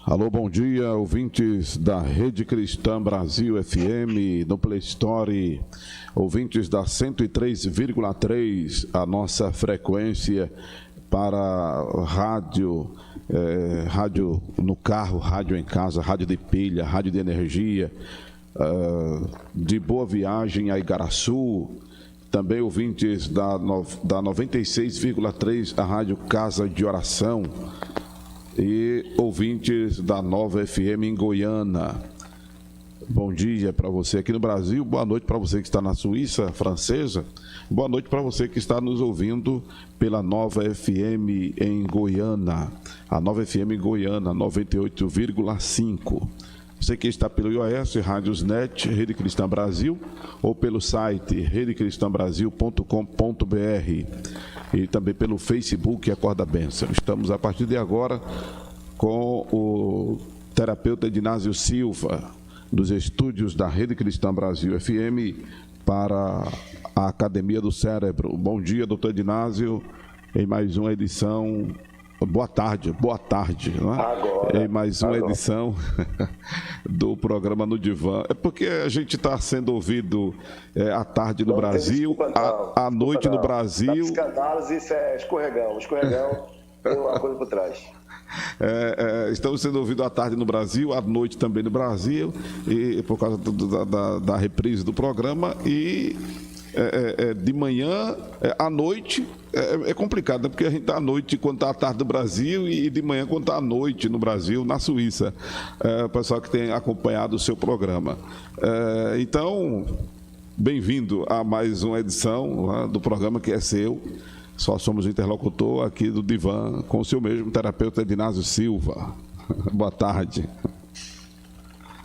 Alô, bom dia, ouvintes da Rede Cristã Brasil FM, no Play Store, ouvintes da 103,3, a nossa frequência para rádio, rádio no carro, rádio em casa, rádio de pilha, rádio de energia, de Boa Viagem a Igaraçu, também ouvintes da 96,3, a rádio Casa de Oração, e ouvintes da Nova FM em Goiânia. Bom dia para você aqui no Brasil, boa noite para você que está na Suíça francesa, boa noite para você que está nos ouvindo pela Nova FM em Goiânia, a Nova FM em Goiânia, 98,5. Você que está pelo iOS, Rádiosnet, Rede Cristã Brasil, ou pelo site redecristãbrasil.com.br e também pelo Facebook Acorda Bênção. Estamos a partir de agora com o terapeuta Edinásio Silva, dos estúdios da Rede Cristã Brasil FM para a Academia do Cérebro. Bom dia, doutor Edinásio, em mais uma edição. Boa tarde, não é? Agora, em mais uma edição do programa No Divã. É porque a gente está sendo ouvido à tarde no Brasil, à noite no Brasil. Na psicanálise, isso é escorregão tem uma coisa por trás. Estamos sendo ouvidos à tarde no Brasil, à noite também no Brasil, e por causa da reprise do programa, e de manhã, à noite, é complicado, né? Porque a gente está à noite quando está à tarde no Brasil e de manhã quando está à noite no Brasil, na Suíça. O pessoal que tem acompanhado o seu programa. Então, bem-vindo a mais uma edição do programa que é seu. Só somos interlocutor aqui do Divã com o seu mesmo terapeuta Edinásio Silva. Boa tarde.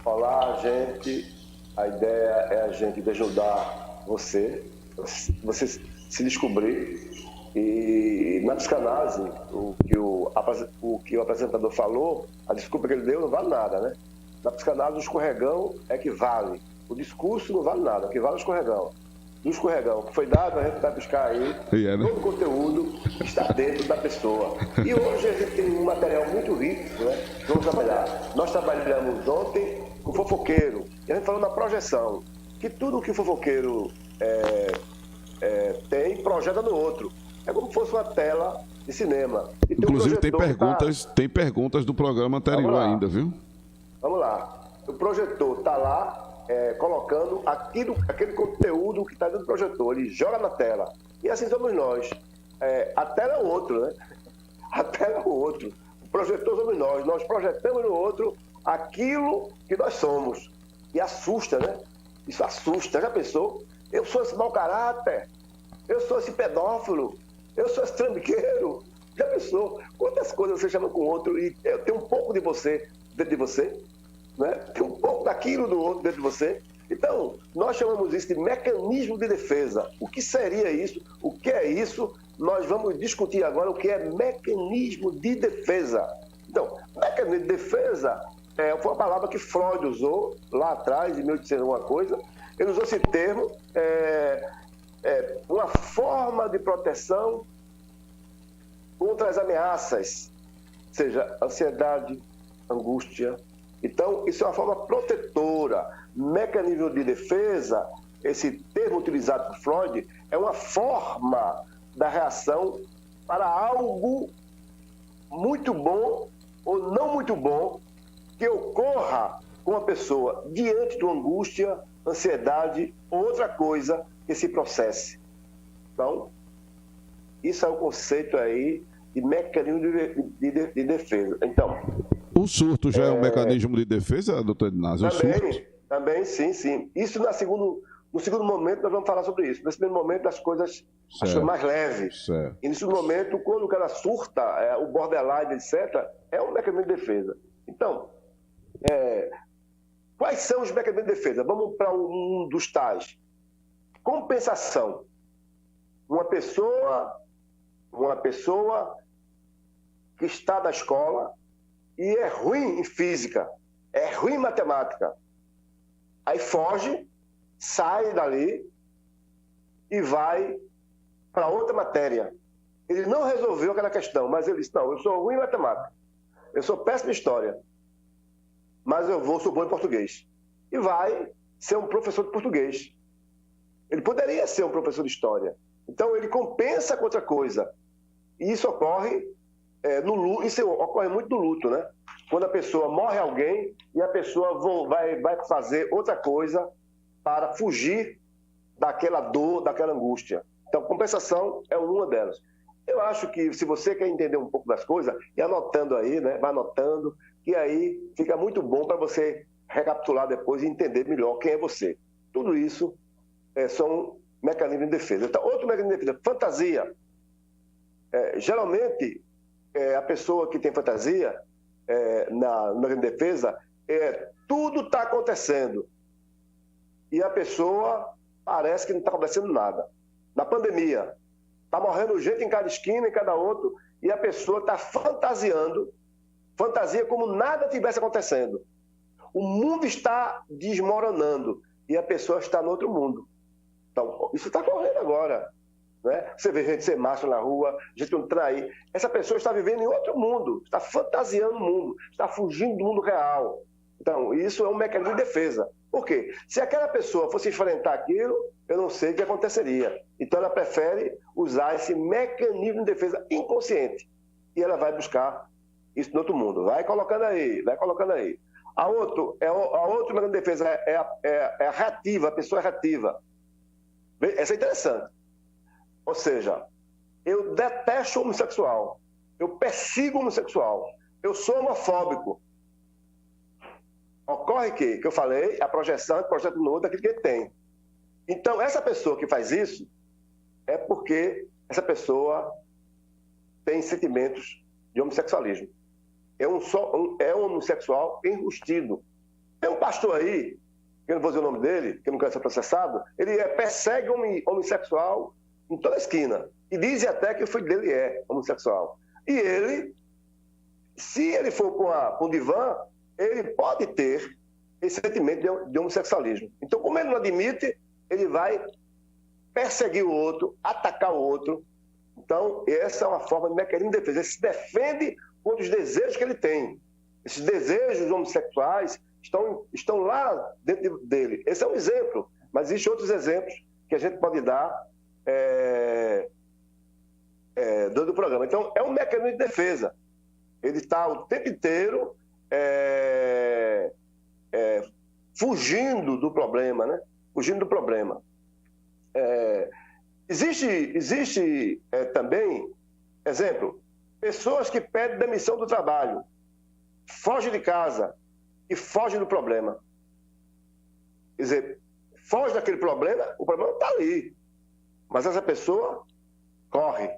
Olá, gente. A ideia é a gente ajudar você se descobrir. E na psicanálise, o que o apresentador falou, a desculpa que ele deu não vale nada, né? Na psicanálise, o escorregão é que vale. O discurso não vale nada, o que vale é o escorregão. Do escorregão que foi dado, a gente vai buscar aí todo o conteúdo que está dentro da pessoa. E hoje a gente tem um material muito rico, né? Vamos trabalhar. Nós trabalhamos ontem com o fofoqueiro, e a gente falou na projeção, que tudo que o fofoqueiro tem, projeta no outro. É como se fosse uma tela de cinema. E inclusive tem perguntas do programa anterior ainda, viu? Vamos lá. O projetor está lá colocando aquele conteúdo que está dentro do projetor. Ele joga na tela. E assim somos nós. A tela é o outro, né? A tela é o outro. O projetor somos nós. Nós projetamos no outro aquilo que nós somos. E assusta, né? Isso assusta. Já pensou? Eu sou esse mau caráter. Eu sou esse pedófilo. Eu sou esse trambiqueiro. Já pensou? Quantas coisas você chama com o outro e tem um pouco de você dentro de você? Né? Tem um pouco daquilo do outro dentro de você. Então, nós chamamos isso de mecanismo de defesa. O que seria isso? O que é isso? Nós vamos discutir agora o que é mecanismo de defesa. Então, mecanismo de defesa foi uma palavra que Freud usou lá atrás, em 1800 alguma coisa. Ele usou esse termo, uma forma de proteção contra as ameaças, seja ansiedade, angústia. Então, isso é uma forma protetora. Mecanismo de defesa, esse termo utilizado por Freud, é uma forma da reação para algo muito bom ou não muito bom que ocorra com a pessoa diante de uma angústia, ansiedade ou outra coisa que se processe. Então, isso é o conceito aí de mecanismo de defesa. Então, o surto já é um mecanismo de defesa, doutor Edinásio? Também, sim. Isso no segundo momento nós vamos falar sobre isso. Nesse primeiro momento as coisas são mais leves. Certo. E nesse momento, quando o cara surta, o borderline, etc., é um mecanismo de defesa. Então, quais são os mecanismos de defesa? Vamos para um dos tais. Compensação. Uma pessoa que está na escola e é ruim em física, é ruim em matemática. Aí foge, sai dali e vai para outra matéria. Ele não resolveu aquela questão, mas ele disse, não, eu sou ruim em matemática, eu sou péssimo em história, mas eu sou bom em português. E vai ser um professor de português. Ele poderia ser um professor de história. Então, ele compensa com outra coisa. E isso ocorre no luto, isso ocorre muito no luto, né? Quando a pessoa morre alguém e a pessoa vai fazer outra coisa para fugir daquela dor, daquela angústia. Então, compensação é uma delas. Eu acho que, se você quer entender um pouco das coisas, e anotando aí, né? Vai anotando, que aí fica muito bom para você recapitular depois e entender melhor quem é você. Tudo isso são mecanismos de defesa. Então, outro mecanismo de defesa, fantasia. Geralmente, a pessoa que tem fantasia no mecanismo de defesa, tudo está acontecendo. E a pessoa parece que não está acontecendo nada. Na pandemia, está morrendo gente em cada esquina, em cada outro, e a pessoa está fantasiando, fantasia como nada tivesse acontecendo. O mundo está desmoronando e a pessoa está no outro mundo. Então, isso está correndo agora. Né? Você vê gente sem máscara na rua, gente não trair. Essa pessoa está vivendo em outro mundo, está fantasiando o mundo, está fugindo do mundo real. Então, isso é um mecanismo de defesa. Por quê? Se aquela pessoa fosse enfrentar aquilo, eu não sei o que aconteceria. Então, ela prefere usar esse mecanismo de defesa inconsciente. E ela vai buscar isso no outro mundo. Vai colocando aí, vai colocando aí. A outro mecanismo de defesa é a reativa, a pessoa é reativa. Essa é interessante. Ou seja, eu detesto o homossexual, eu persigo o homossexual, eu sou homofóbico. Ocorre que eu falei, a projeção e projeto no outro daquilo que ele tem. Então, essa pessoa que faz isso é porque essa pessoa tem sentimentos de homossexualismo. É um homossexual enrustido. Tem um pastor aí, que eu não vou dizer o nome dele, que eu não quero ser processado, ele persegue homossexual em toda a esquina. E diz até que o filho dele é homossexual. E ele, se ele for com o divã, ele pode ter esse sentimento de homossexualismo. Então, como ele não admite, ele vai perseguir o outro, atacar o outro. Então, essa é uma forma de mecanismo de defesa. Ele se defende contra os desejos que ele tem. Esses desejos homossexuais estão lá dentro dele. Esse é um exemplo, mas existem outros exemplos que a gente pode dar dentro do programa. Então, é um mecanismo de defesa. Ele está o tempo inteiro fugindo do problema, né? Fugindo do problema. Existe também, exemplo, pessoas que pedem demissão do trabalho, fogem de casa e fogem do problema. Quer dizer, foge daquele problema, o problema está ali. Mas essa pessoa corre,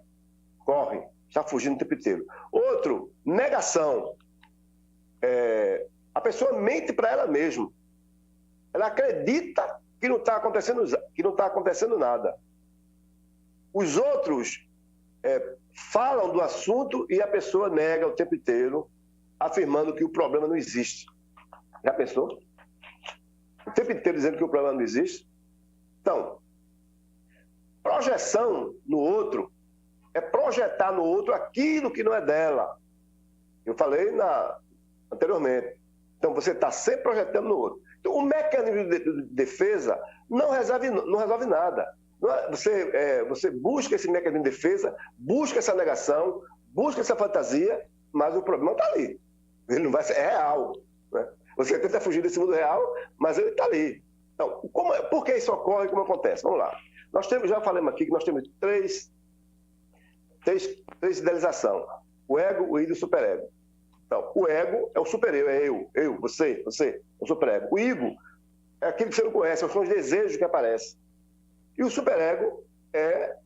está fugindo o tempo inteiro. Outro, negação. A pessoa mente para ela mesma. Ela acredita que não está acontecendo nada. Os outros falam do assunto e a pessoa nega o tempo inteiro, afirmando que o problema não existe. Já pensou? O tempo inteiro dizendo que o problema não existe. Então, projeção no outro é projetar no outro aquilo que não é dela. Eu falei anteriormente. Então, você está sempre projetando no outro. Então, o mecanismo de defesa não resolve nada. Você busca esse mecanismo de defesa, busca essa negação, busca essa fantasia, mas o problema está ali. Ele não vai ser real. Né? Você tenta fugir desse mundo real, mas ele está ali. Então, por que isso ocorre e como acontece? Vamos lá. Já falamos aqui que nós temos três idealizações. O ego, o ego e o superego. Então, o ego é o superego, é eu, você, o superego. O ego é aquilo que você não conhece, são os desejos que aparecem. E o superego é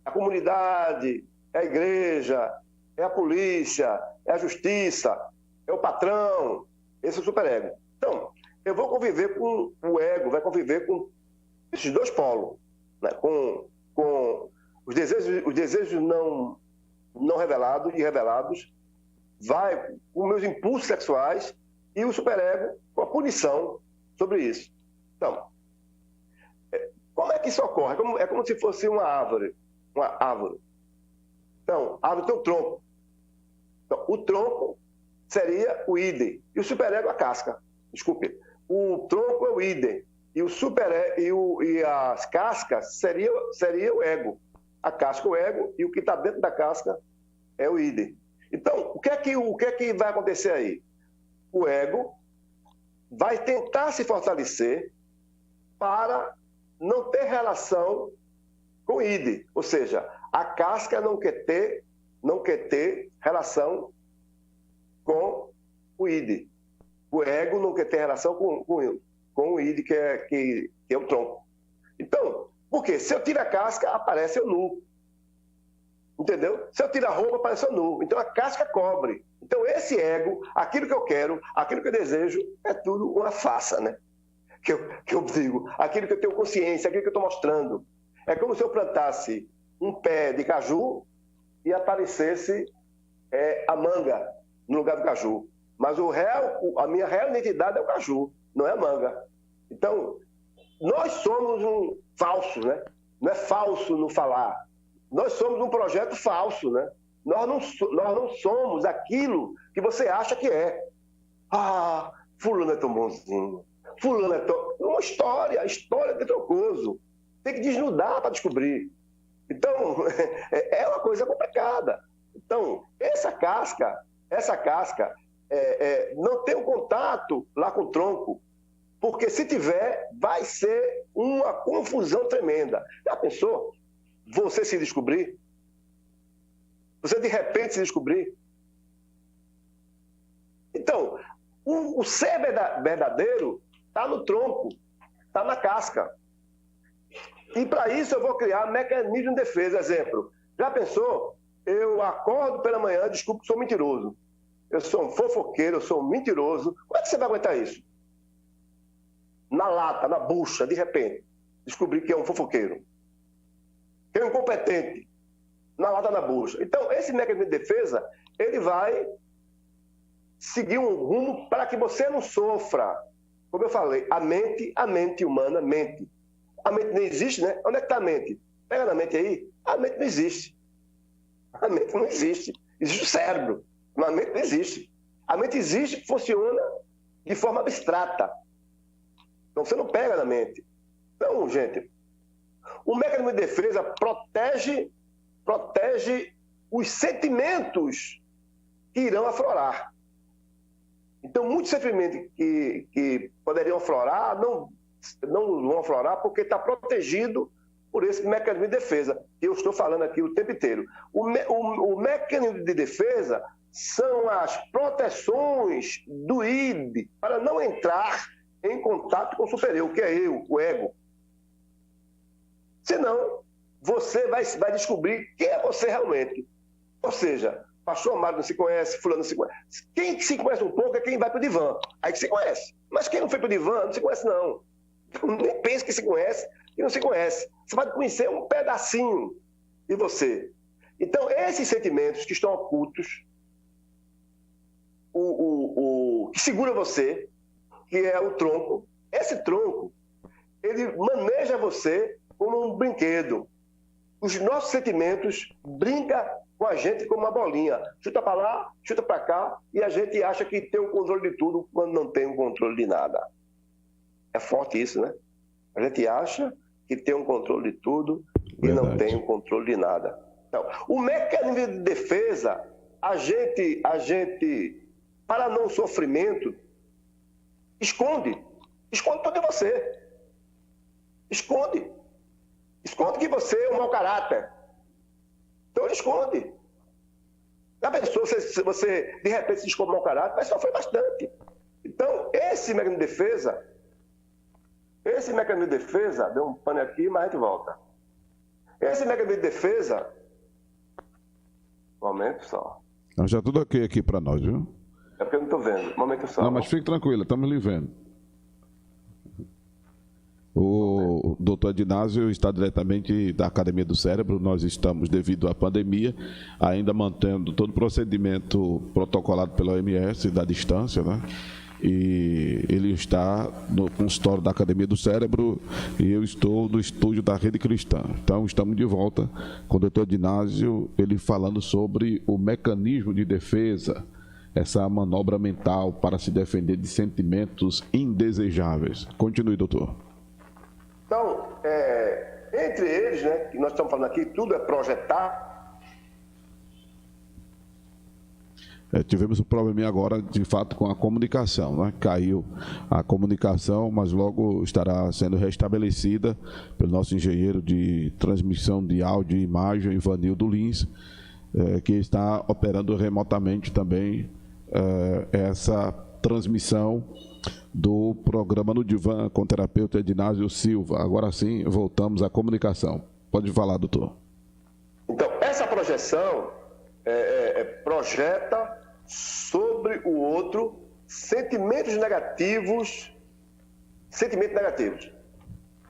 a comunidade, é a igreja, é a polícia, é a justiça, é o patrão. Esse é o superego. Então, eu vou conviver com o ego, vai conviver com esses dois polos, né? Com os desejos não revelados e revelados, vai com meus impulsos sexuais e o superego com a punição sobre isso. Então, como é que isso ocorre? É como se fosse uma árvore. Então, a árvore tem um tronco. Então, o tronco seria o idem. E o superego a casca. Desculpe. O tronco é o idem. E e as cascas seria o ego. A casca é o ego e o que está dentro da casca é o idem. Então, o que é que vai acontecer aí? O ego vai tentar se fortalecer para não ter relação com o idem. Ou seja, a casca não quer ter relação com o idem. O ego não quer ter relação com o idem, que é o tronco. Então, por quê? Se eu tiro a casca, aparece o nu. Entendeu? Se eu tiro a roupa, aparece o nu. Então, a casca cobre. Então, esse ego, aquilo que eu quero, aquilo que eu desejo, é tudo uma farsa, né? Que eu digo, aquilo que eu tenho consciência, aquilo que eu estou mostrando. É como se eu plantasse um pé de caju e aparecesse a manga no lugar do caju. Mas a minha real identidade é o caju, não é a manga. Então, nós somos falsos, né? Não é falso no falar. Nós somos um projeto falso, né? Nós não somos aquilo que você acha que é. Ah, fulano é tão bonzinho. Fulano é tão... Uma história de Troncoso. Tem que desnudar para descobrir. Então, é uma coisa complicada. Então, essa casca não tem um contato lá com o tronco, porque se tiver, vai ser uma confusão tremenda. Já pensou? Você se descobrir? Você de repente se descobrir? Então, o ser verdadeiro está no tronco, está na casca. E para isso eu vou criar mecanismo de defesa. Exemplo, já pensou? Eu acordo pela manhã, desculpe que sou mentiroso. Eu sou um fofoqueiro, eu sou um mentiroso. Como é que você vai aguentar isso? Na lata, na bucha, de repente, descobrir que é um fofoqueiro. Que é um incompetente. Na lata, na bucha. Então, esse mecanismo de defesa, ele vai seguir um rumo para que você não sofra. Como eu falei, a mente humana mente. A mente não existe, né? Onde é que está a mente? Pega na mente aí. A mente não existe. A mente não existe. Existe o cérebro, mas a mente não existe. A mente existe, funciona de forma abstrata. Então, você não pega na mente. Então, gente, o mecanismo de defesa protege os sentimentos que irão aflorar. Então, muitos sentimentos que poderiam aflorar não vão aflorar porque está protegido por esse mecanismo de defesa, que eu estou falando aqui o tempo inteiro. O mecanismo de defesa são as proteções do id para não entrar em contato com o superior, que é eu, o ego. Senão, você vai descobrir quem é você realmente. Ou seja, pastor Amaro não se conhece, fulano não se conhece. Quem se conhece um pouco é quem vai para o divã. Aí que se conhece. Mas quem não foi para o divã não se conhece, não. Nem pensa que se conhece e não se conhece. Você vai conhecer um pedacinho de você. Então, esses sentimentos que estão ocultos, que segura você, que é o tronco, esse tronco, ele maneja você como um brinquedo. Os nossos sentimentos brincam com a gente como uma bolinha. Chuta para lá, chuta para cá, e a gente acha que tem o controle de tudo quando não tem o controle de nada. É forte isso, né? A gente acha que tem um controle de tudo e não tem o controle de nada. Então, o mecanismo de defesa, a gente, para não sofrimento, esconde tudo em você. Esconde que você é um mau caráter. Então ele esconde. Já pensou, se você de repente se descobre mau caráter, vai sofrer bastante. Então, esse mecanismo de defesa, deu um pane aqui, mas a gente volta. Esse mecanismo de defesa, um momento só. Já tudo ok aqui para nós, viu? É porque eu não estou vendo, um momento só. Não, mas fique tranquilo, estamos lhe vendo. O doutor Adinásio está diretamente da Academia do Cérebro. Nós estamos, devido à pandemia, ainda mantendo todo o procedimento protocolado pela OMS da distância, né? E ele está no consultório da Academia do Cérebro e eu estou no estúdio da Rede Cristã. Então, estamos de volta com o doutor Adinásio, ele falando sobre o mecanismo de defesa. essa manobra mental para se defender de sentimentos indesejáveis. Continue, doutor. Então, entre eles, né, que nós estamos falando aqui, tudo é projetar. Tivemos um probleminha agora, de fato, com a comunicação, né? Caiu a comunicação, mas logo estará sendo restabelecida pelo nosso engenheiro de transmissão de áudio e imagem, Ivanildo Lins, que está operando remotamente também essa transmissão do programa No Divã com o terapeuta Ednásio Silva. Agora sim, voltamos à comunicação. Pode falar, doutor. Então, essa projeção projeta sobre o outro sentimentos negativos.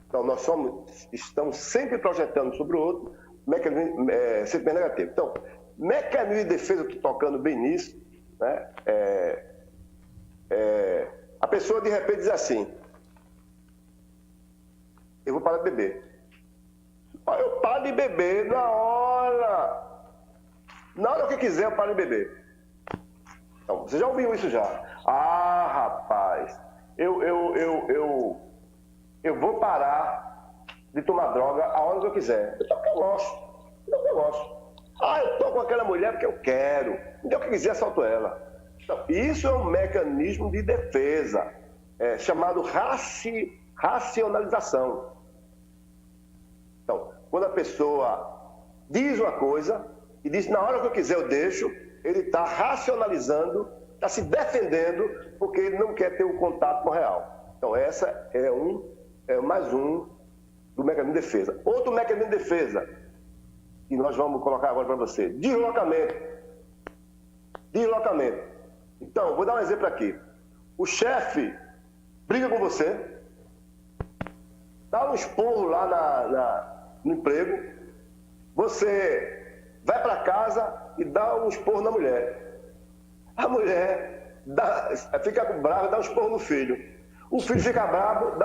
Então, nós estamos sempre projetando sobre o outro sentimento negativo. Então, mecanismo de defesa, eu estou tocando bem nisso, né? A pessoa de repente diz assim: eu vou parar de beber. Eu paro de beber na hora que quiser, eu paro de beber. Então, você já ouviu isso já? Ah, rapaz, eu vou parar de tomar droga a hora que eu quiser. Então, porque eu gosto. Ah, eu tô com aquela mulher porque eu quero. Então, o que quiser, assalto ela. Então, isso é um mecanismo de defesa, chamado racionalização. Então, quando a pessoa diz uma coisa e diz, na hora que eu quiser eu deixo, ele está racionalizando, está se defendendo, porque ele não quer ter um contato com o real. Então, essa é mais um do mecanismo de defesa. Outro mecanismo de defesa, que nós vamos colocar agora para você, deslocamento. Então, vou dar um exemplo aqui. O chefe briga com você, dá um esporro lá no emprego, você vai para casa e dá um esporro na mulher. A mulher fica brava e dá um esporro no filho. O filho fica bravo,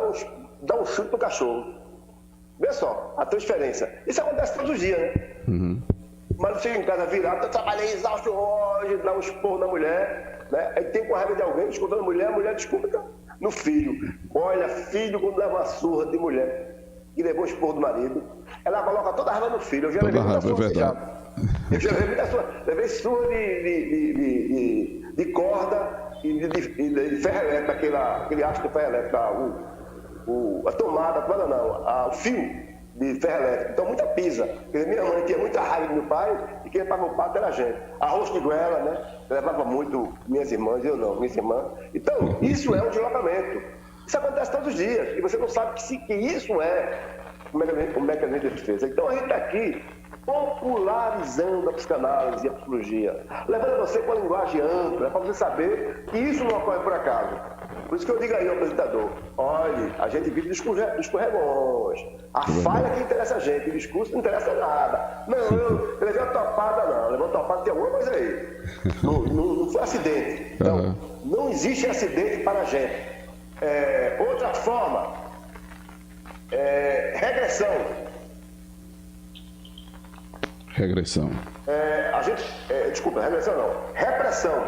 dá um chute no cachorro. Vê só a transferência. Isso acontece todos os dias, né? Uhum. Mas chega em casa virado, eu trabalhei exausto hoje, dá um esporro na mulher, né? Aí tem com raiva de alguém, descontando a mulher desconta no filho. Olha, filho, quando leva uma surra de mulher e levou um esporro do marido, ela coloca toda a raiva no filho. Eu já levei muita surra, eu já levei muita surra. Levei surra de corda e de ferro elétrico, aquele haste de ferro elétrico, a tomada, o fio de ferro elétrico. Então, muita pisa. Porque minha mãe tinha muita raiva do meu pai e quem pagava o pato era a gente. Arroz de goela, né? Levava muito minhas irmãs, eu não, minhas irmãs. Então, isso é um deslocamento. Isso acontece todos os dias. E você não sabe que isso é um mecanismo de defesa. Então, a gente está aqui popularizando a psicanálise e a psicologia, levando você com a linguagem ampla, para você saber que isso não ocorre por acaso. Por isso que eu digo aí ao apresentador, olhe, a gente vive dos escorregões, a falha que interessa a gente, o discurso não interessa nada. Não, eu levei uma topada, não, levei uma topada, tem alguma coisa aí. Não foi acidente. Então, não existe acidente para a gente. Outra forma, regressão. Regressão. Desculpa, regressão não. Repressão.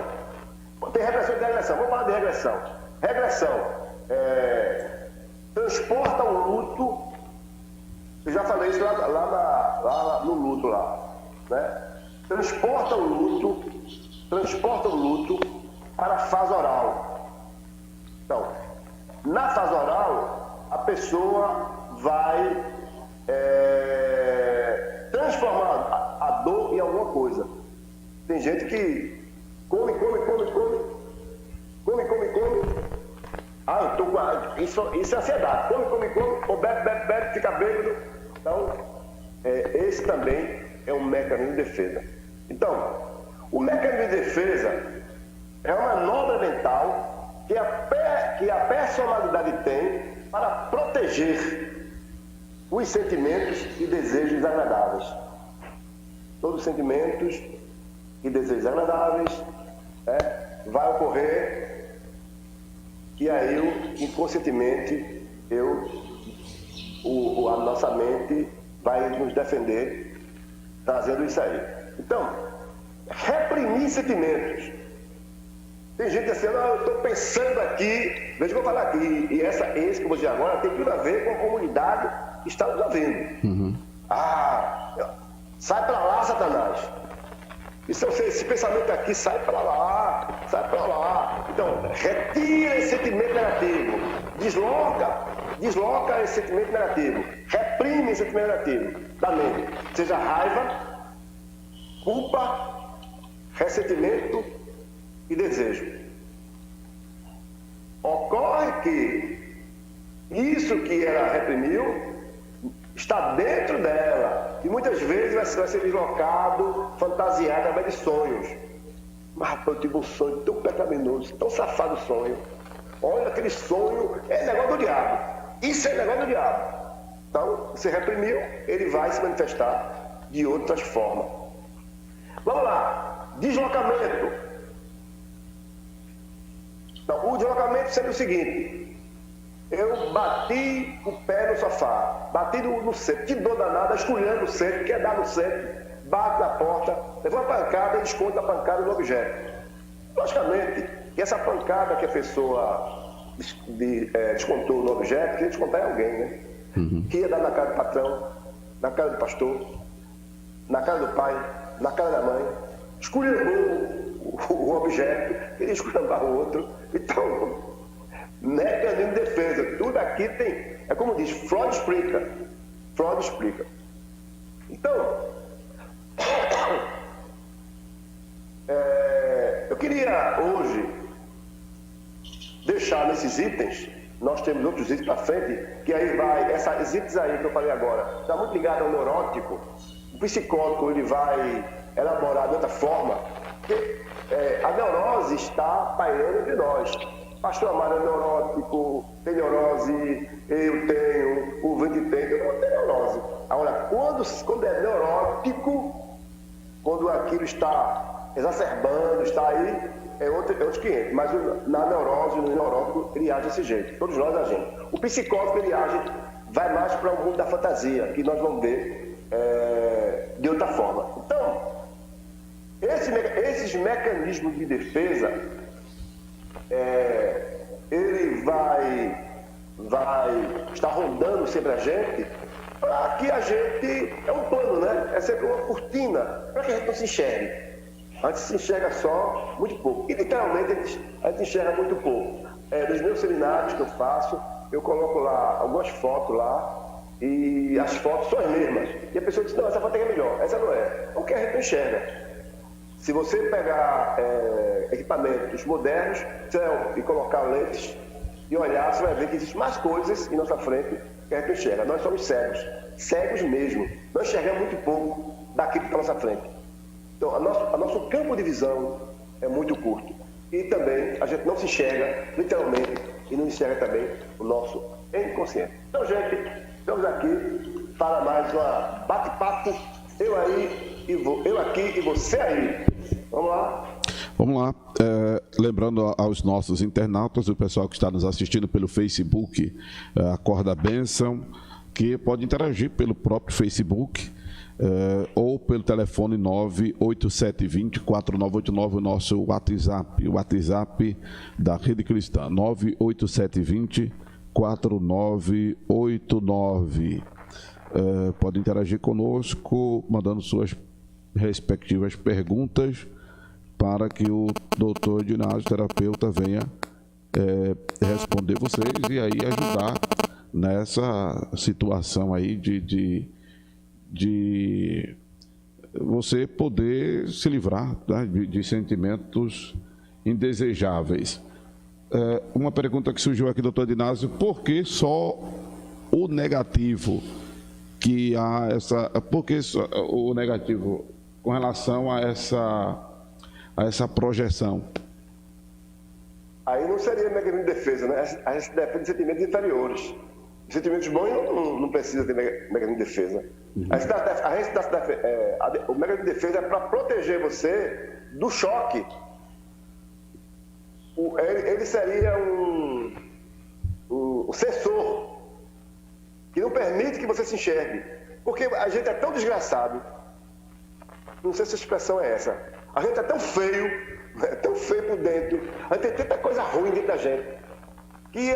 Tem repressão e regressão. Vamos falar de regressão. Regressão. Transporta o luto. Eu já falei isso lá no luto lá. Né? Transporta o luto para a fase oral. Então, na fase oral, a pessoa vai transformar a dor em alguma coisa. Tem gente que come. Ah, eu tô com isso é ansiedade. Come, ou bebe, fica bêbado. Então, esse também é um mecanismo de defesa. Então, o mecanismo de defesa é uma manobra mental que a personalidade tem para proteger os sentimentos e desejos desagradáveis. Todos os sentimentos e desejos desagradáveis vai ocorrer e aí inconscientemente a nossa mente vai nos defender trazendo isso aí. Então, reprimir sentimentos. Tem gente assim, não, eu estou pensando aqui, veja o que eu vou falar aqui, e esse que eu vou dizer agora tem tudo a ver com a comunidade que está nos ouvindo. Sai para lá, Satanás. Esse pensamento aqui, sai para lá, sai para lá. Então, retira esse sentimento negativo, desloca esse sentimento negativo, reprime esse sentimento negativo da mente, seja raiva, culpa, ressentimento e desejo. Ocorre que isso que ela reprimiu está dentro dela e muitas vezes vai ser deslocado, fantasiado através de sonhos. Mas rapaz, eu tive um sonho tão pecaminoso, tão safado o sonho. Olha, aquele sonho é negócio do diabo. Isso é negócio do diabo. Então, você reprimiu, ele vai se manifestar de outras formas. Vamos lá. Deslocamento. Então, o deslocamento seria o seguinte: eu bati o pé no sofá, bati no centro, que dor danada, escolhendo o centro, quer dar no centro, bate na porta, levou a pancada e desconta a pancada no objeto. Logicamente, essa pancada que a pessoa descontou no objeto, queria descontar em alguém, né? Que ia dar na cara do patrão, na cara do pastor, na cara do pai, na cara da mãe, escolheu o objeto, queria escolher o outro. Então, mecanismo de defesa, tudo aqui tem, é como diz, Freud explica. Então, eu queria hoje deixar nesses itens, nós temos outros itens para frente, que aí vai, esses itens aí que eu falei agora, está muito ligado ao neurótico. O psicólogo ele vai elaborar de outra forma, porque a neurose está pairando entre nós. Pastor Amaro é neurótico, tem neurose, eu tenho, o Vente tem, todo mundo tem neurose. Agora, quando é neurótico, quando aquilo está exacerbando, está aí, é outro 500. Mas na neurose, no neurótico, ele age desse jeito. Todos nós agimos. O psicótico, ele age, vai mais para o mundo da fantasia, que nós vamos ver de outra forma. Então, esses mecanismos de defesa, ele vai estar rondando sempre a gente, para que a gente, é um plano, né? É sempre uma cortina, para que a gente não se enxergue. A gente se enxerga só muito pouco. E literalmente a gente enxerga muito pouco. Nos meus seminários que eu faço, eu coloco lá algumas fotos lá, e as fotos são as mesmas. E a pessoa diz, não, essa foto é melhor, essa não é. Porque a gente não enxerga. Se você pegar equipamentos modernos e colocar lentes e olhar, você vai ver que existem mais coisas em nossa frente que a gente enxerga. Nós somos cegos mesmo. Nós enxergamos muito pouco daquilo que está à nossa frente. Então, o nosso campo de visão é muito curto. E também a gente não se enxerga, literalmente, e não enxerga também o nosso inconsciente. Então, gente, estamos aqui para mais uma bate-papo. Eu aqui e você aí. Vamos lá? Vamos lá. Lembrando aos nossos internautas, o pessoal que está nos assistindo pelo Facebook, Acorda a Bênção, que pode interagir pelo próprio Facebook ou pelo telefone 98720-4989, o nosso WhatsApp, o WhatsApp da Rede Cristã, 98720-4989. Pode interagir conosco, mandando suas respectivas perguntas para que o doutor Edinásio, terapeuta, venha responder vocês e aí ajudar nessa situação aí de você poder se livrar, tá, de sentimentos indesejáveis. Uma pergunta que surgiu aqui, doutor Edinásio: por que só o negativo? Que há por que o negativo com relação a essa projeção? Aí não seria mecanismo de defesa, né? A gente depende de sentimentos inferiores. Sentimentos bons não precisa ter mecanismo de defesa. O mecanismo de defesa é para proteger você do choque. Ele seria um sensor que não permite que você se enxergue. Porque a gente é tão desgraçado, não sei se a expressão é essa, a gente é tão feio por dentro. A gente tem tanta coisa ruim dentro da gente que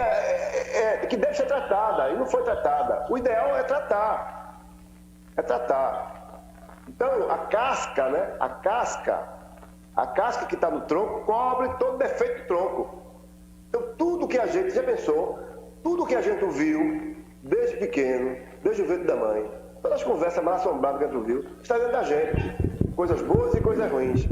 deve ser tratada e não foi tratada. O ideal é tratar. É tratar. Então, a casca, né? A casca que está no tronco cobre todo defeito do tronco. Então, tudo que a gente já pensou, tudo que a gente ouviu desde pequeno, desde o ventre da mãe, todas as conversas mal assombradas que a gente ouviu, está dentro da gente. Coisas boas e coisas ruins.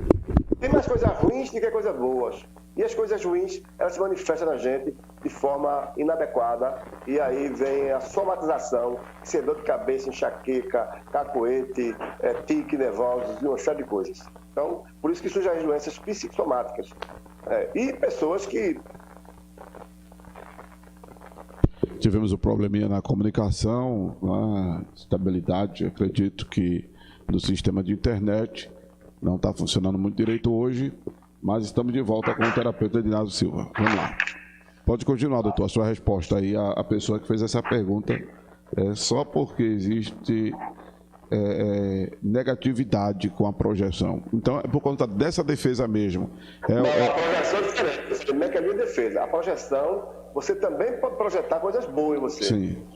Tem mais coisas ruins do que coisas boas. E as coisas ruins, elas se manifestam na gente de forma inadequada. E aí vem a somatização, que é dor de cabeça, enxaqueca, cacoete, tique nervosos e uma série de coisas. Então, por isso que surgem as doenças psicossomáticas. E pessoas que... Tivemos um probleminha na comunicação, na estabilidade, acredito que no sistema de internet. Não está funcionando muito direito hoje, mas estamos de volta com o terapeuta Edinaldo Silva. Vamos lá. Pode continuar, doutor, a sua resposta aí. A pessoa que fez essa pergunta é só porque existe negatividade com a projeção. Então, é por conta dessa defesa mesmo. A projeção é diferente. O mecanismo de defesa. A projeção, você também pode projetar coisas boas em você. Sim.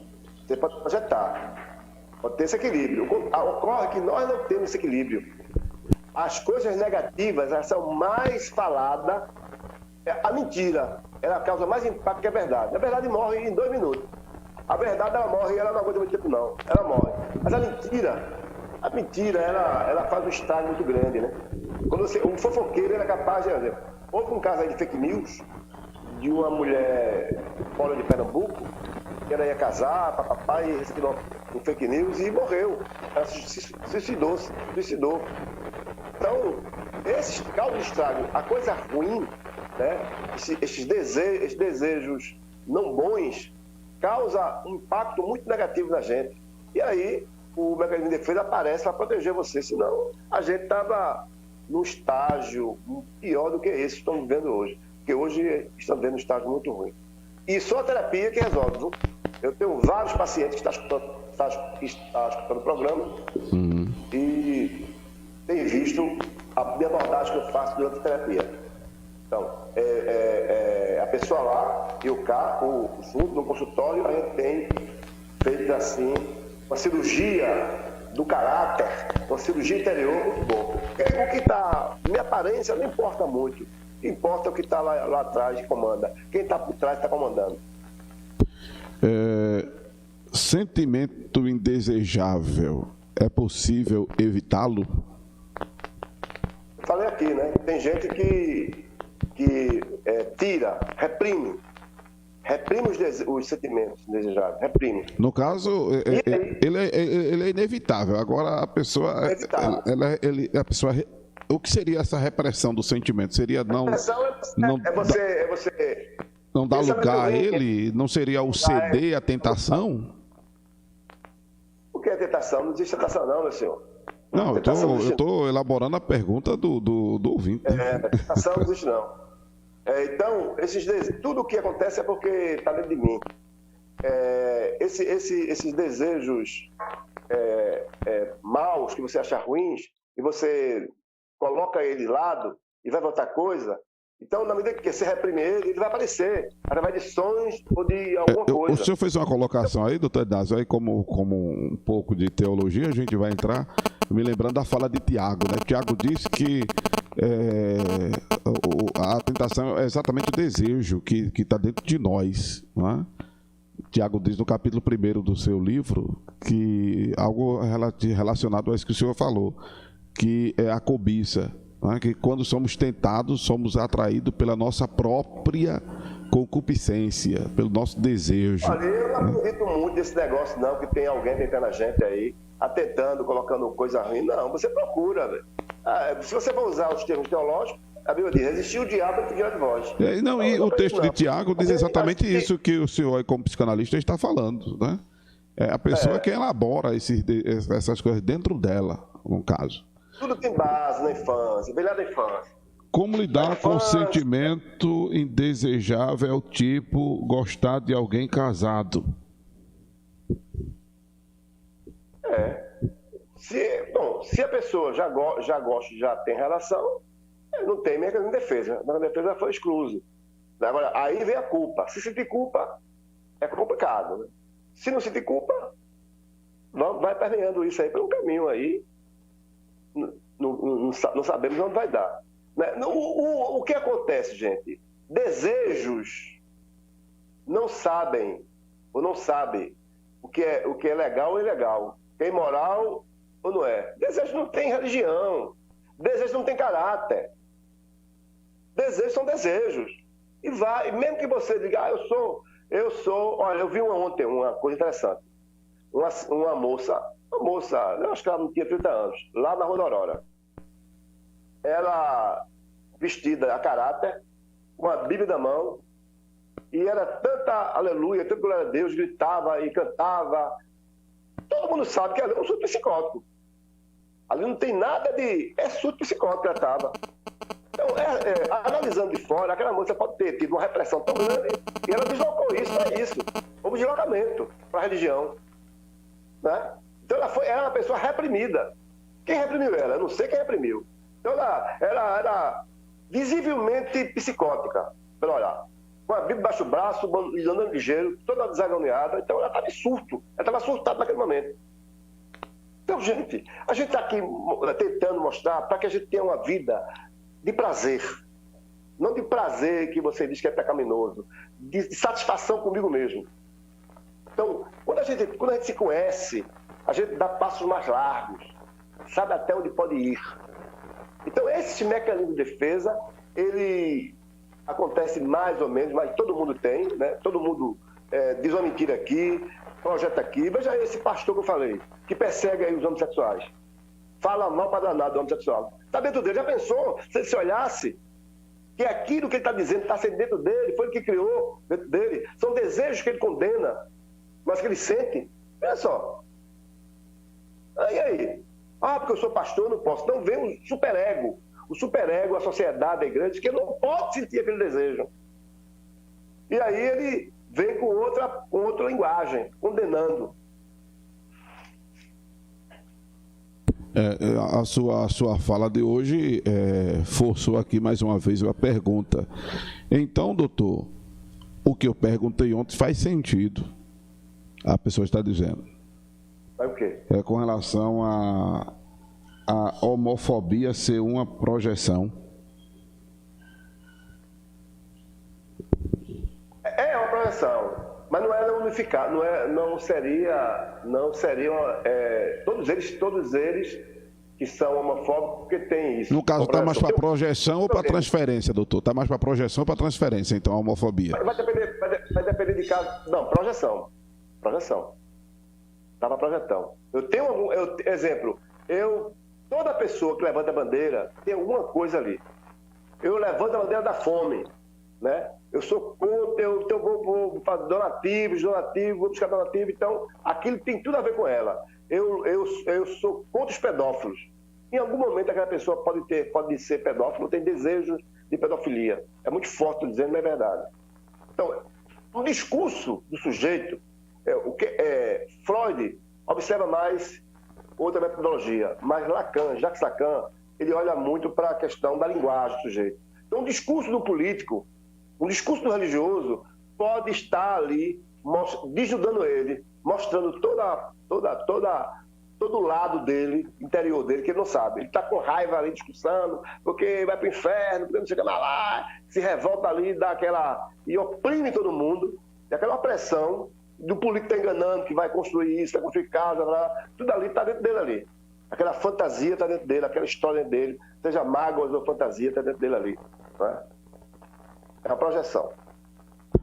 Você pode projetar. Pode ter esse equilíbrio. Ocorre que nós não temos esse equilíbrio. As coisas negativas, elas são mais faladas. A mentira, ela causa mais impacto que a verdade. A verdade morre em 2 minutos. A verdade, ela morre e ela não aguenta muito tempo, não. Ela morre. Mas a mentira, ela faz um estrago muito grande, né? Quando um fofoqueiro era capaz de... Houve um caso aí de fake news de uma mulher fora de Pernambuco, que ela ia casar, papai, e recebeu um fake news e morreu. Ela se suicidou. Então, esses causam estrago. A coisa ruim, né? Esses desejos não bons, causa um impacto muito negativo na gente. E aí, o mecanismo de defesa aparece para proteger você, senão a gente estava num estágio pior do que esse que estamos vivendo hoje. Porque hoje estamos vendo um estágio muito ruim. E só a terapia que resolve, viu? Eu tenho vários pacientes que estão escutando o programa e tem visto a minha abordagem que eu faço durante a terapia. Então, a pessoa lá e o cá, junto no consultório, a gente tem feito assim uma cirurgia do caráter, uma cirurgia interior muito boa. O que está, minha aparência não importa muito. O que importa é o que está lá atrás que comanda. Quem está por trás está comandando. Sentimento indesejável, é possível evitá-lo? Falei aqui, né? Tem gente que reprime os sentimentos indesejáveis, reprime. No caso, ele é inevitável. Agora, a pessoa... o que seria essa repressão do sentimento? Seria não... você não dar lugar a ele? Não seria o ceder à tentação? O que é tentação? Não existe tentação não, meu senhor. Não, eu estou elaborando a pergunta do ouvinte. Tentação não existe não. Então, tudo o que acontece é porque está dentro de mim. Esses desejos maus que você acha ruins e você coloca ele de lado e vai voltar coisa. Então, na medida que você reprime ele vai aparecer através de sonhos ou de alguma coisa. O senhor fez uma colocação aí, doutor Ednasio, aí como um pouco de teologia, a gente vai entrar, me lembrando da fala de Tiago, né? Tiago disse que a tentação é exatamente o desejo que está dentro de nós, não é? Tiago diz no capítulo 1 do seu livro que algo relacionado a isso que o senhor falou, que é a cobiça. Que quando somos tentados, somos atraídos pela nossa própria concupiscência, pelo nosso desejo. Olha, eu não acredito muito nesse negócio, não, que tem alguém tentando a gente aí, atentando, colocando coisa ruim. Não, você procura, velho. Se você for usar os termos teológicos, a Bíblia diz, resistir o diabo e fugir de vós. E o texto de Tiago diz exatamente isso que o senhor, como psicanalista, está falando, né? É a pessoa que elabora essas coisas dentro dela, no caso. Tudo tem base na infância, bem lá da infância. Como lidar com o sentimento indesejável, tipo gostar de alguém casado? Se a pessoa já gosta, já tem relação, Não tem mecanismo de defesa. A defesa foi excluso. Agora, aí vem a culpa. Se sentir culpa, é complicado. Né? Se não sentir culpa, vai permeando isso aí pelo caminho aí. Não sabemos onde vai dar. Né? O que acontece, gente? Desejos não sabem, ou não sabem, o que é legal ou ilegal, o que é imoral ou não é. Desejo não tem religião. Desejo não tem caráter. Desejos são desejos. E vai, mesmo que você diga, eu sou. Olha, eu vi ontem uma coisa interessante. Uma moça, eu acho que ela não tinha 30 anos, lá na Rua da Aurora. Ela vestida a caráter, com a Bíblia na mão, e era tanta aleluia, tanta glória a Deus, gritava e cantava. Todo mundo sabe que ali é um surto psicótico. Ali não tem nada de... É surto psicótico que ela estava. Então, analisando de fora, aquela moça pode ter tido uma repressão tão grande e ela deslocou isso para isso. Houve deslocamento para a religião. Né? Então, ela era uma pessoa reprimida. Quem reprimiu ela? Eu não sei quem reprimiu. Então, ela era visivelmente psicótica. Pelo olhar. Com a Bíblia debaixo do braço, andando ligeiro, toda desagoneada. Então, ela estava em surto. Ela estava surtada naquele momento. Então, gente, a gente está aqui tentando mostrar para que a gente tenha uma vida de prazer. Não de prazer que você diz que é pecaminoso. De satisfação comigo mesmo. Então, quando a gente se conhece, a gente dá passos mais largos. Sabe até onde pode ir. Então, esse mecanismo de defesa, ele acontece mais ou menos, mas todo mundo tem, né? Todo mundo diz uma mentira aqui, projeta aqui. Veja esse pastor que eu falei, que persegue aí os homossexuais. Fala mal para danado do homossexual. Está dentro dele. Já pensou, se ele se olhasse, que aquilo que ele está dizendo está sendo dentro dele, foi ele que criou dentro dele. São desejos que ele condena, mas que ele sente. Olha só. Aí. Porque eu sou pastor, eu não posso. Então vem o superego. O superego, a sociedade, a igreja, que não pode sentir aquele desejo. E aí ele vem com outra linguagem, condenando. A sua fala de hoje forçou aqui mais uma vez uma pergunta. Então, doutor, o que eu perguntei ontem faz sentido. A pessoa está dizendo. É o quê? É com relação a homofobia ser uma projeção. É uma projeção, mas não é unificado, não seriam todos eles que são homofóbicos porque tem isso. No caso, está mais para projeção ou para transferência, doutor? Está mais para projeção ou para transferência, então, a homofobia? Vai depender de caso. Não, projeção. Estava projetão. Exemplo, toda pessoa que levanta a bandeira tem alguma coisa ali. Eu levanto a bandeira da fome, né? Eu sou contra, eu vou fazer donativos, vou buscar donativo, então aquilo tem tudo a ver com ela. Eu sou contra os pedófilos. Em algum momento aquela pessoa pode ser pedófilo, tem desejo de pedofilia. É muito forte dizendo, não é verdade. Então, o discurso do sujeito, Freud observa mais outra metodologia, mas Jacques Lacan, ele olha muito para a questão da linguagem do sujeito. Então, o discurso do político, o discurso do religioso pode estar ali desnudando ele, mostrando todo o lado dele, interior dele, que ele não sabe. Ele está com raiva ali, discussando, porque vai para o inferno, porque não chega lá, se revolta ali, e oprime todo mundo, e aquela opressão do político está enganando, que vai construir isso, vai construir casa, tudo ali está dentro dele ali. Aquela fantasia está dentro dele, aquela história dele, seja mágoas ou fantasia, está dentro dele ali. Né? É uma projeção.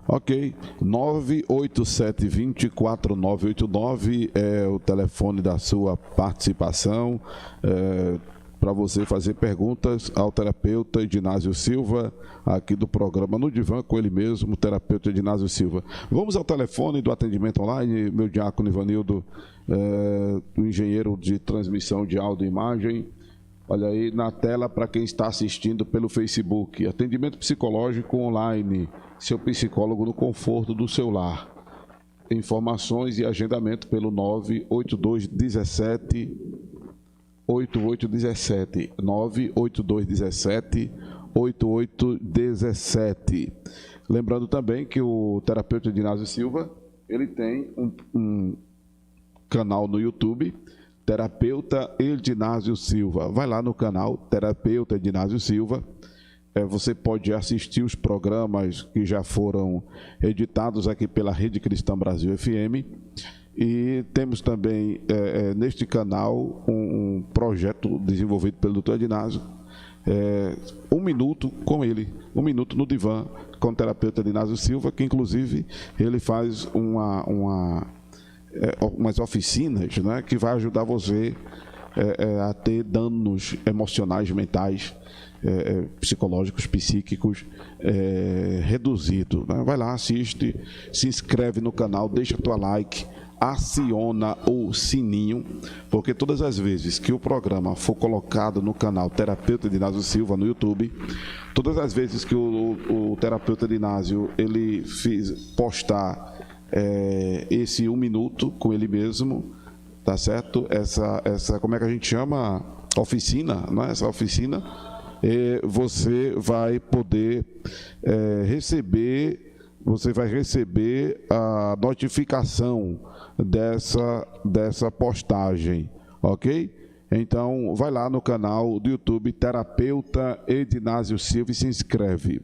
Ok, 987-24989 é o telefone da sua participação, para você fazer perguntas ao terapeuta Edinásio Silva, aqui do programa No Divã, com ele mesmo, o terapeuta Edinásio Silva. Vamos ao telefone do atendimento online, meu diácono Ivanildo, o engenheiro de transmissão de áudio e imagem. Olha aí na tela para quem está assistindo pelo Facebook. Atendimento psicológico online, seu psicólogo no conforto do seu lar. Informações e agendamento pelo 98217 8817. 98217 8817. Lembrando também que o terapeuta Edinásio Silva, ele tem um canal no YouTube, Terapeuta Edinásio Silva. Vai lá no canal Terapeuta Edinásio Silva. Você pode assistir os programas que já foram editados aqui pela Rede Cristã Brasil FM. E temos também neste canal um projeto desenvolvido pelo Dr. Edinásio, 1 minuto com ele, 1 minuto no divã com o terapeuta Edinásio Silva, que inclusive ele faz umas oficinas, né, que vai ajudar você a ter danos emocionais, mentais, psicológicos, psíquicos reduzido, né? Vai lá, assiste, se inscreve no canal, deixa tua like, aciona o sininho, porque todas as vezes que o programa for colocado no canal Terapeuta Edinásio Silva no YouTube, todas as vezes que o terapeuta Edinásio ele postar esse 1 minuto com ele mesmo, tá certo? Essa como é que a gente chama? Oficina, né? Essa oficina, você vai poder receber a notificação dessa postagem, ok? Então, vai lá no canal do YouTube Terapeuta Edinásio Silva e se inscreve.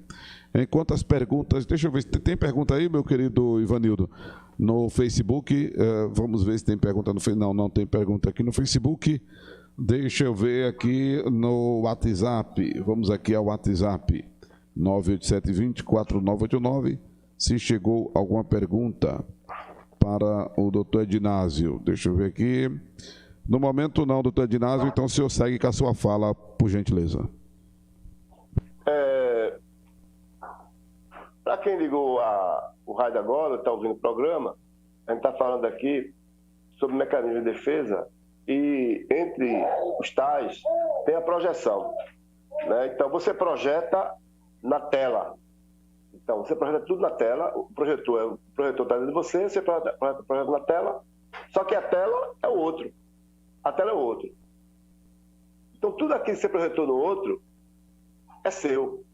Enquanto as perguntas, deixa eu ver se tem pergunta aí, meu querido Ivanildo, no Facebook. Vamos ver se tem pergunta no Facebook. Não tem pergunta aqui no Facebook. Deixa eu ver aqui no WhatsApp. Vamos aqui ao WhatsApp 987204989. Se chegou alguma pergunta para o doutor Edinásio. Deixa eu ver aqui. No momento não, doutor Edinásio, então o senhor segue com a sua fala, por gentileza. Para quem ligou o rádio agora, está ouvindo o programa, a gente está falando aqui sobre mecanismo de defesa e entre os tais tem a projeção, né? Então você projeta na tela. Então você projeta tudo na tela, o projetor está dentro de você, você projeta na tela, só que a tela é o outro. A tela é o outro. Então tudo aquilo que você projetou no outro é seu.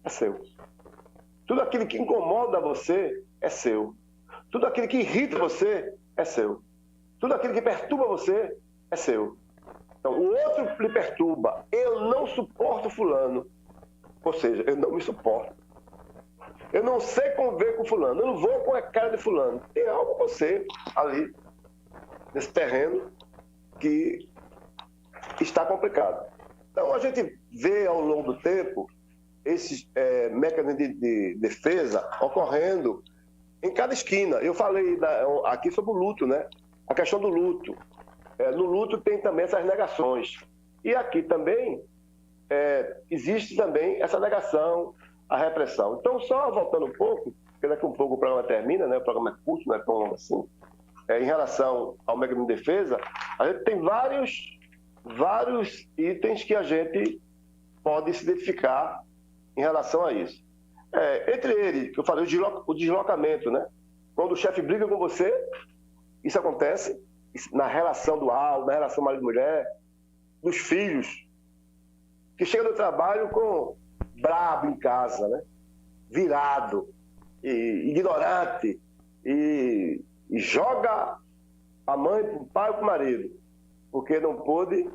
É seu. Tudo aquilo que incomoda você é seu. Tudo aquilo que irrita você é seu. Tudo aquilo que perturba você é seu. Então, o outro lhe perturba. Eu não suporto fulano. Ou seja, eu não me suporto. Eu não sei conviver com fulano. Eu não vou com a cara de fulano. Tem algo com você ali, nesse terreno, que está complicado. Então, a gente vê ao longo do tempo esses mecanismos de defesa ocorrendo em cada esquina. Eu falei aqui sobre o luto, né? A questão do luto. No luto tem também essas negações. E aqui também existe também essa negação, a repressão. Então, só voltando um pouco, porque daqui a um pouco o programa termina, né? O programa é curto, não é tão longo assim. Em relação ao mecanismo de defesa, a gente tem vários itens que a gente pode se identificar em relação a isso. Entre eles, que eu falei, o deslocamento, né? Quando o chefe briga com você, isso acontece na relação dual, na relação marido-mulher, dos filhos, que chega do trabalho com brabo em casa, né? Virado, e ignorante, e joga a mãe para o pai ou para o marido, porque não pôde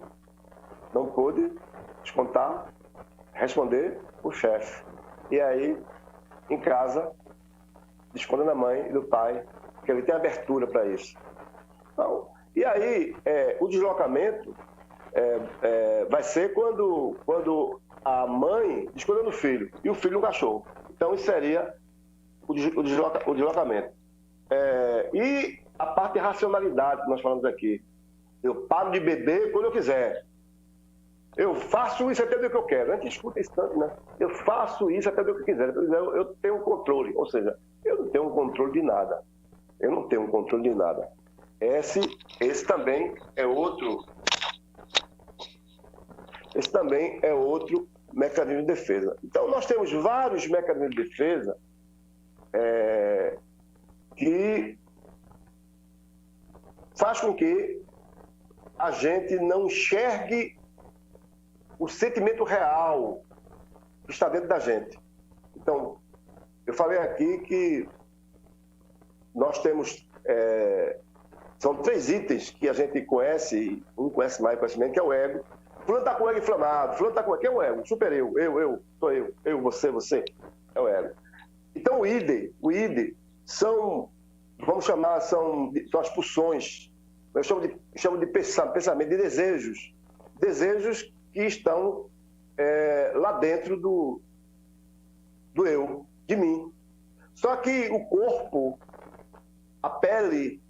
responder o chefe. E aí, em casa, esconde da mãe e do pai, porque ele tem abertura para isso. Então, e aí, o deslocamento vai ser quando a mãe esconde no filho e o filho no cachorro. Então, isso seria o deslocamento. E a parte de racionalidade que nós falamos aqui. Eu paro de beber quando eu quiser. Eu faço isso até do que eu quero. A gente escuta isso tanto, né? Eu faço isso até do que eu quiser. Eu tenho controle. Ou seja, eu não tenho controle de nada. Eu não tenho controle de nada. Esse também é outro. Esse também é outro mecanismo de defesa. Então, nós temos vários mecanismos de defesa que faz com que a gente não enxergue o sentimento real que está dentro da gente. Então, eu falei aqui que nós temos... são 3 itens que a gente conhece, um conhece mais, conhece menos, que é o ego. Fulano está com o ego inflamado, fulano está com o ego. Quem é o ego? Super eu, sou eu, você, é o ego. Então o id são, vamos chamar, são as pulsões, eu chamo de pensamento, de desejos que estão lá dentro do eu, de mim. Só que o corpo, a pele,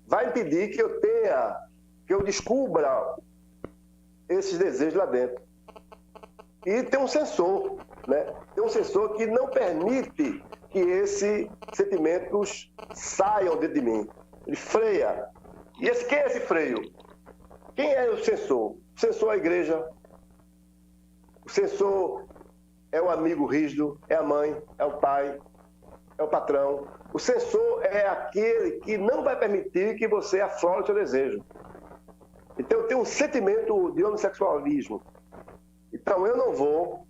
vai impedir que eu descubra esses desejos lá dentro. E tem um sensor, né? Tem um sensor que não permite que esses sentimentos saiam dentro de mim. Ele freia. E quem é esse freio? Quem é o sensor? O sensor é a igreja. O sensor é o amigo rígido, é a mãe, é o pai, é o patrão. O sensor é aquele que não vai permitir que você aflore o seu desejo. Então, eu tenho um sentimento de homossexualismo. Então, eu não vou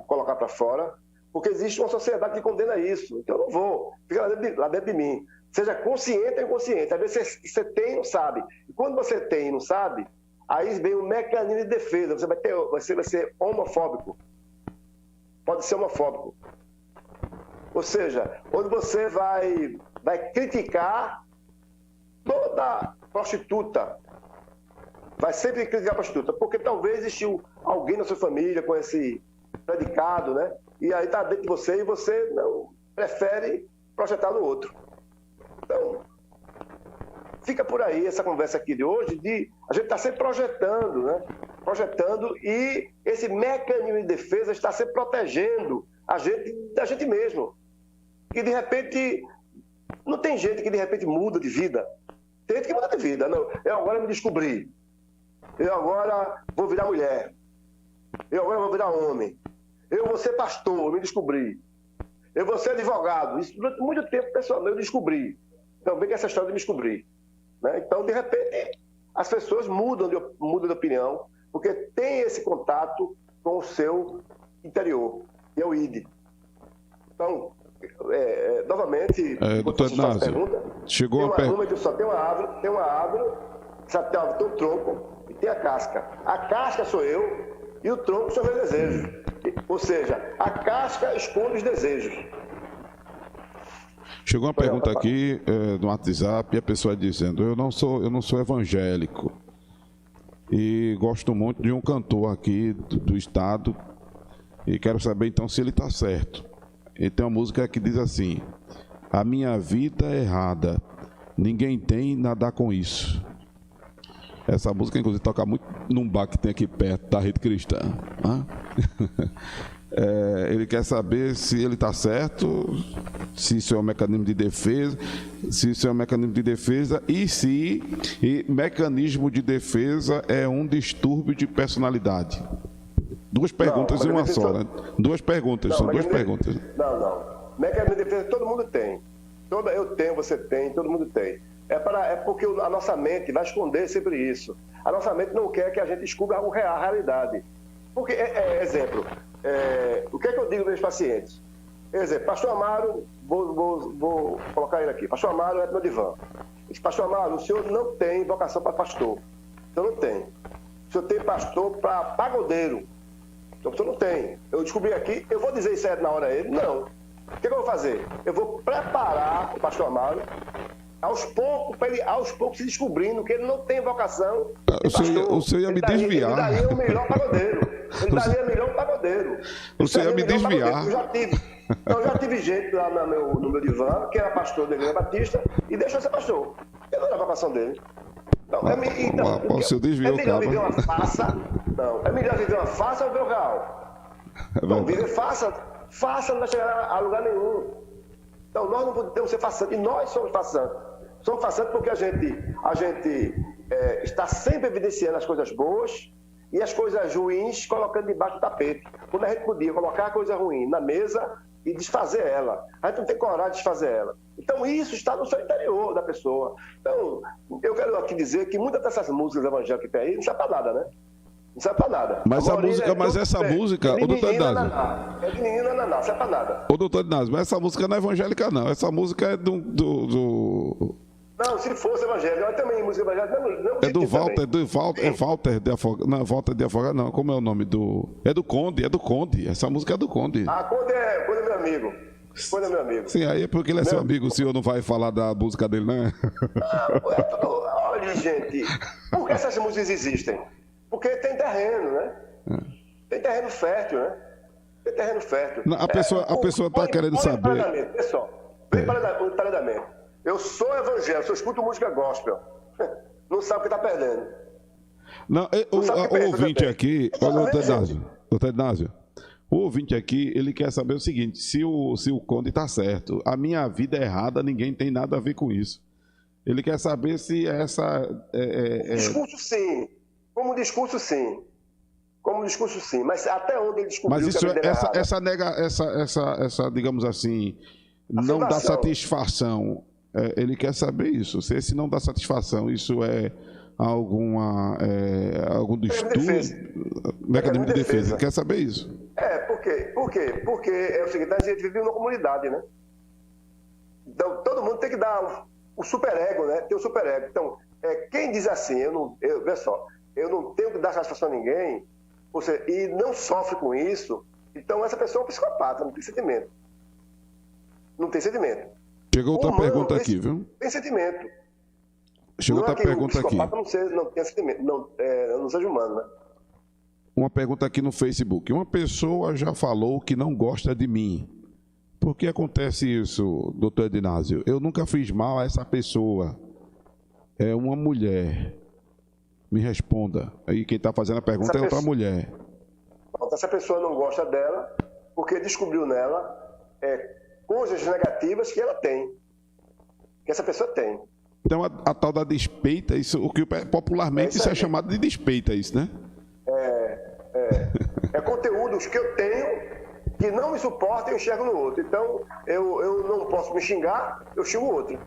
colocar para fora, porque existe uma sociedade que condena isso. Então, eu não vou. Fica lá dentro de mim. Seja consciente ou inconsciente. Às vezes você tem e não sabe. E quando você tem e não sabe, aí vem um mecanismo de defesa. Você vai ser homofóbico. Pode ser homofóbico. Ou seja, onde você vai criticar toda prostituta, vai sempre criticar a prostituta, porque talvez existiu alguém na sua família com esse predicado, né? E aí está dentro de você e você não prefere projetar no outro. Então, fica por aí essa conversa aqui de hoje, a gente está sempre projetando, né? Projetando, e esse mecanismo de defesa está sempre protegendo a gente da gente mesmo. E de repente, não tem gente que de repente muda de vida. Tem gente que muda de vida. Não, eu agora me descobri. Eu agora vou virar mulher. Eu agora vou virar homem. Eu vou ser pastor, eu me descobri. Eu vou ser advogado. Isso durante muito tempo, pessoal, eu descobri. Também que essa história de me descobrir. Né? Então, de repente, as pessoas mudam de opinião, porque tem esse contato com o seu interior, que é o id. Então, novamente, doutor Inácio, chegou a pergunta. Só tem uma árvore, tem um tronco e tem a casca. A casca sou eu e o tronco são meus desejos. Ou seja, a casca esconde os desejos. Chegou uma pergunta aqui no WhatsApp e a pessoa dizendo: eu não sou evangélico e gosto muito de um cantor aqui do estado e quero saber então se ele está certo. E tem uma música que diz assim: a minha vida é errada, ninguém tem nada com isso. Essa música, inclusive, toca muito num bar que tem aqui perto da Rede Cristã. Ele quer saber se ele está certo, se isso é um mecanismo de defesa, e se mecanismo de defesa é um distúrbio de personalidade. Duas perguntas em uma só, né? Duas perguntas, são duas perguntas. Não. Mecanismo de defesa todo mundo tem. Eu tenho, você tem, todo mundo tem. É porque a nossa mente vai esconder sempre isso. A nossa mente não quer que a gente descubra a realidade. Porque, exemplo, o que é que eu digo aos meus pacientes? Exemplo, pastor Amaro, vou colocar ele aqui. Pastor Amaro é meu divã. Diz, pastor Amaro, o senhor não tem vocação para pastor. O senhor não tem. O senhor tem pastor para pagodeiro. Então, o senhor não tem. Eu descobri aqui, eu vou dizer isso na hora a ele? Não. O que eu vou fazer? Eu vou preparar o pastor Amaro aos poucos, para ele aos poucos se descobrindo que ele não tem vocação. O senhor ia me desviar. Ele daria o melhor pagodeiro. O senhor ia me desviar. Eu já tive gente lá no meu divã, que era pastor da Igreja Batista, e deixou ser pastor. Eu não era a vocação dele. O senhor desviou, melhor viver uma farsa. Não, é melhor viver uma farsa ou viver o real. Então, viver farsa não vai chegar a lugar nenhum. Então, nós não podemos ser farsantes, e nós somos farsantes. Somos farsantes porque a gente está sempre evidenciando as coisas boas e as coisas ruins colocando debaixo do tapete. Quando a gente podia colocar a coisa ruim na mesa e desfazer ela. A gente não tem coragem de desfazer ela. Então, isso está no seu interior da pessoa. Então, eu quero aqui dizer que muitas dessas músicas evangélicas que tem aí não serve para nada, né? Não serve para nada. Mas essa música, ô doutor Inácio. É de menina naná, não serve para nada. Ô doutor Inácio, mas essa música não é evangélica, não. Essa música é do... Não, se fosse evangélica, mas também música evangélica não é do Walter, Walter de Afogado. Não, Walter de Afogado, não. Como é o nome do. É do Conde. Essa música é do Conde. Ah, Conde é meu amigo. Conde é meu amigo. Sim, aí é porque ele é seu amigo, o senhor não vai falar da música dele, né? Olha, gente, por que essas músicas existem? Porque tem terreno, né? Tem terreno fértil, né? Tem terreno fértil. Não, a pessoa está querendo saber. Pessoal, bem paradamente. Eu sou evangélico, eu escuto música gospel. Não sabe o que está perdendo. Não, o ouvinte aqui, doutor Inácio, o ouvinte aqui, ele quer saber o seguinte: se o Conde está certo, a minha vida é errada, ninguém tem nada a ver com isso. Ele quer saber se essa. Discurso sim. Como discurso sim. Mas até onde ele descobriu mas isso, que a vida essa, digamos assim, não dá satisfação. Ele quer saber isso. Se esse não dá satisfação, isso é algum estudo, mecanismo de defesa. Ele quer saber isso. Por quê? Porque é o seguinte: a gente vive numa comunidade, né? Então, todo mundo tem que dar o superego, né? Tem o superego. Então, quem diz assim, vê só, eu não tenho que dar satisfação a ninguém, e não sofre com isso, então essa pessoa é um psicopata, não tem sentimento. Não tem sentimento. Chegou outra pergunta aqui, viu? Tem sentimento. Chegou outra pergunta aqui. Não tem sentimento, não seja humano, né? Uma pergunta aqui no Facebook. Uma pessoa já falou que não gosta de mim. Por que acontece isso, doutor Edinásio? Eu nunca fiz mal a essa pessoa. É uma mulher. Me responda. Aí quem está fazendo a pergunta é outra mulher. Essa pessoa não gosta dela porque descobriu nela coisas negativas que ela tem. Que essa pessoa tem. Então a tal da despeita, isso, o que popularmente isso é chamado de despeita, isso, né? É conteúdos que eu tenho que não me suportam e eu enxergo no outro. Então, eu não posso me xingar, eu xingo o outro.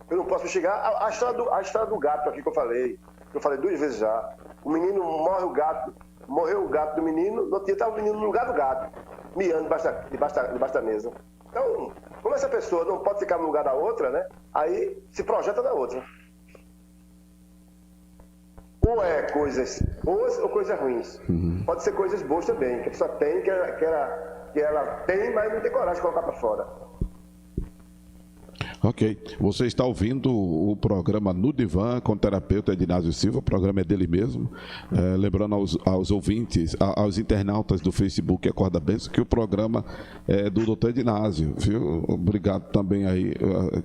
Eu não posso me xingar. A história do gato aqui que eu falei 2 vezes já. O menino morreu o gato do menino, no outro dia estava o menino no lugar do gato, miando debaixo da mesa. Então, como essa pessoa não pode ficar no lugar da outra, né? Aí se projeta na outra. Ou é coisas boas ou coisas ruins. Pode ser coisas boas também, que a pessoa tem, que ela tem, mas não tem coragem de colocar para fora. Ok. Você está ouvindo o programa No Divã com o terapeuta Edinásio Silva. O programa é dele mesmo. Lembrando aos ouvintes, aos internautas do Facebook Acorda Benção, que o programa é do doutor Edinásio, viu? Obrigado também aí,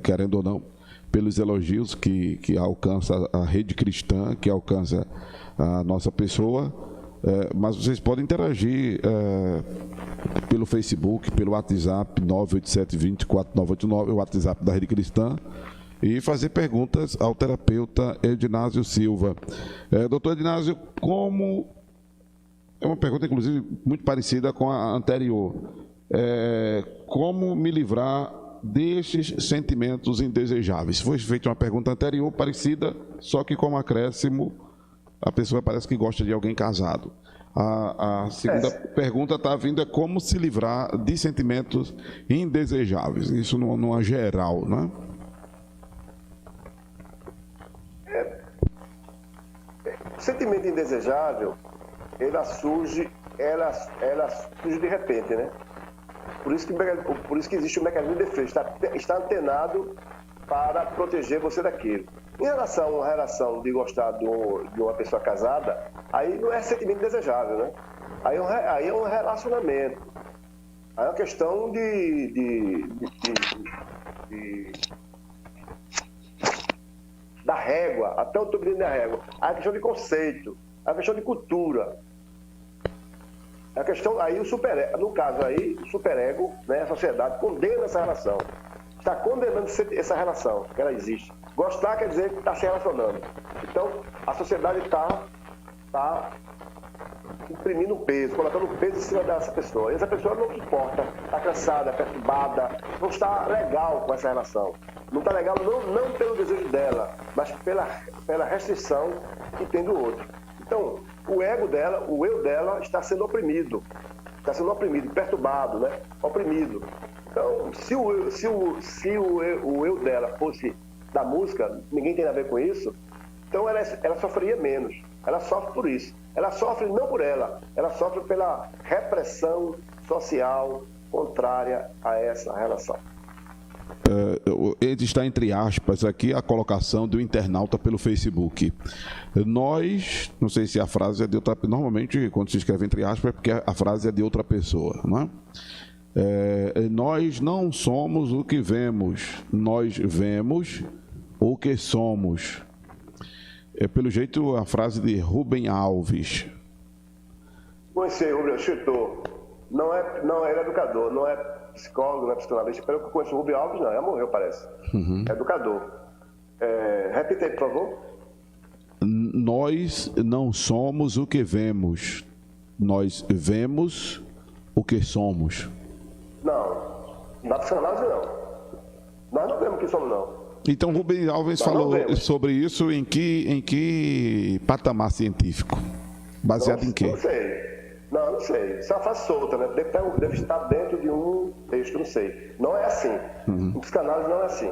querendo ou não, pelos elogios que alcança a rede cristã, que alcança a nossa pessoa, mas vocês podem interagir pelo Facebook, pelo WhatsApp 987-204989, o WhatsApp da Rede Cristã, e fazer perguntas ao terapeuta Edinásio Silva. Doutor Edinásio, é uma pergunta, inclusive, muito parecida com a anterior. Como me livrar destes sentimentos indesejáveis? Foi feita uma pergunta anterior parecida, só que com acréscimo, a pessoa parece que gosta de alguém casado. A segunda pergunta está vindo: é como se livrar de sentimentos indesejáveis? Isso numa geral, né? O sentimento indesejável, ela surge de repente, né? Por isso que existe o mecanismo de defesa, está antenado para proteger você daquilo. Em relação à relação de gostar de uma pessoa casada, aí não é sentimento desejável, né? Aí é um relacionamento. Aí é uma questão da régua, até o topo da régua. Aí é uma questão de conceito, é uma questão de cultura. A questão aí, no caso aí, o superego, né, a sociedade condena essa relação. Está condenando essa relação, que ela existe. Gostar quer dizer que está se relacionando. Então, a sociedade está imprimindo peso, colocando peso em cima dessa pessoa. E essa pessoa não suporta, está cansada, perturbada, não está legal com essa relação. Não está legal não pelo desejo dela, mas pela restrição que tem do outro. Então, o ego dela, o eu dela está sendo oprimido, perturbado, né? Oprimido. Então, se o eu dela fosse da música, ninguém tem a ver com isso, então ela sofreria menos. Ela sofre por isso. Ela sofre não por ela sofre pela repressão social contrária a essa relação. Está entre aspas aqui a colocação do internauta pelo Facebook. Nós, não sei se a frase é de outra, normalmente quando se escreve entre aspas é porque a frase é de outra pessoa, não é? Nós não somos o que vemos, nós vemos o que somos. Pelo jeito a frase de Rubem Alves. Conheci Rubem, escritor. Não é educador, não é psicólogo, não é psicanalista. Pelo que eu conheço o Rubem Alves, não, já morreu, parece. É educador. Repita aí, por favor. Nós não somos o que vemos, nós vemos o que somos. Não, na psicanálise não. Nós não vemos o que somos, não. Então, Rubem Alves falou sobre isso em que patamar científico? Baseado em quê? Não sei. Não sei. Isso é uma frase solta, né? Deve estar dentro de um texto, não sei. Não é assim. Em psicanálise não é assim.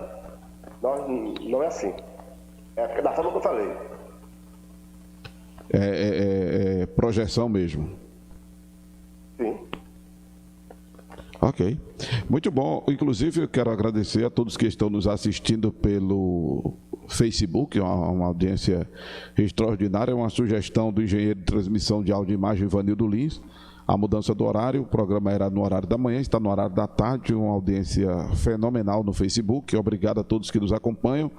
Não é assim. É da forma que eu falei. É projeção mesmo. Sim. Ok. Muito bom. Inclusive, eu quero agradecer a todos que estão nos assistindo pelo Facebook, uma audiência extraordinária, uma sugestão do engenheiro de transmissão de áudio e imagem, Vanildo Lins, a mudança do horário, o programa era no horário da manhã, está no horário da tarde, uma audiência fenomenal no Facebook. Obrigado a todos que nos acompanham.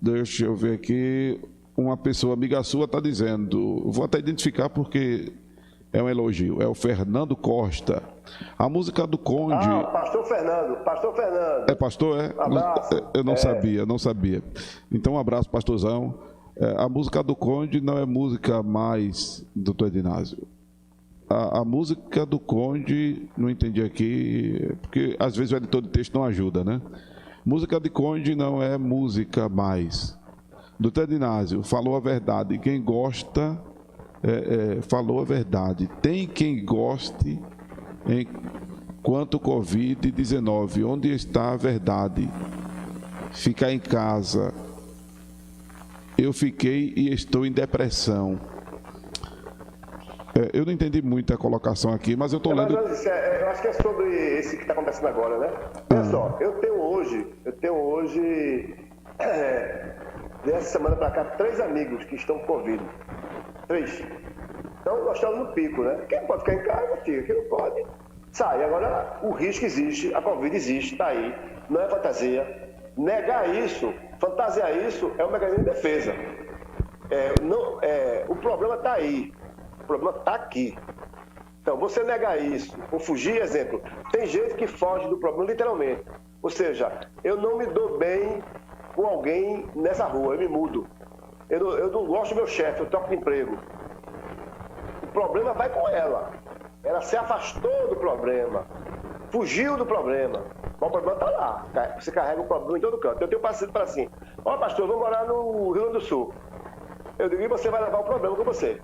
Deixa eu ver aqui, uma pessoa amiga sua está dizendo, vou até identificar porque é um elogio, é o Fernando Costa. A música do Conde... Pastor Fernando. É pastor, é? Abraço. Eu não sabia. Então, um abraço, pastorzão. A música do Conde não é música mais, doutor Edinásio. A música do Conde, não entendi aqui, porque às vezes o editor de texto não ajuda, né? Música de Conde não é música mais. Doutor Edinásio, falou a verdade. Quem gosta... falou a verdade. Tem quem goste enquanto Covid-19. Onde está a verdade? Ficar em casa. Eu fiquei e estou em depressão. Eu não entendi muito a colocação aqui, mas eu estou lendo... eu acho que é sobre esse que está acontecendo agora, né? Olha só, eu tenho hoje dessa semana para cá, 3 amigos que estão com Covid. 3. Então, nós estamos no pico, né? Quem pode ficar em casa, fica. Quem não pode, sai. Agora, o risco existe, a Covid existe, está aí. Não é fantasia. Negar isso, fantasiar isso, é um mecanismo de defesa. O problema está aí. O problema está aqui. Então, você negar isso, ou fugir, exemplo, tem gente que foge do problema literalmente. Ou seja, eu não me dou bem com alguém nessa rua, eu me mudo. Eu não gosto do meu chefe, eu troco de emprego. O problema vai com ela. Ela se afastou do problema, fugiu do problema. Mas o problema está lá. Você carrega o problema em todo canto. Eu tenho paciente para assim, pastor, eu vou morar no Rio Grande do Sul. Eu digo, e você vai levar o problema com você.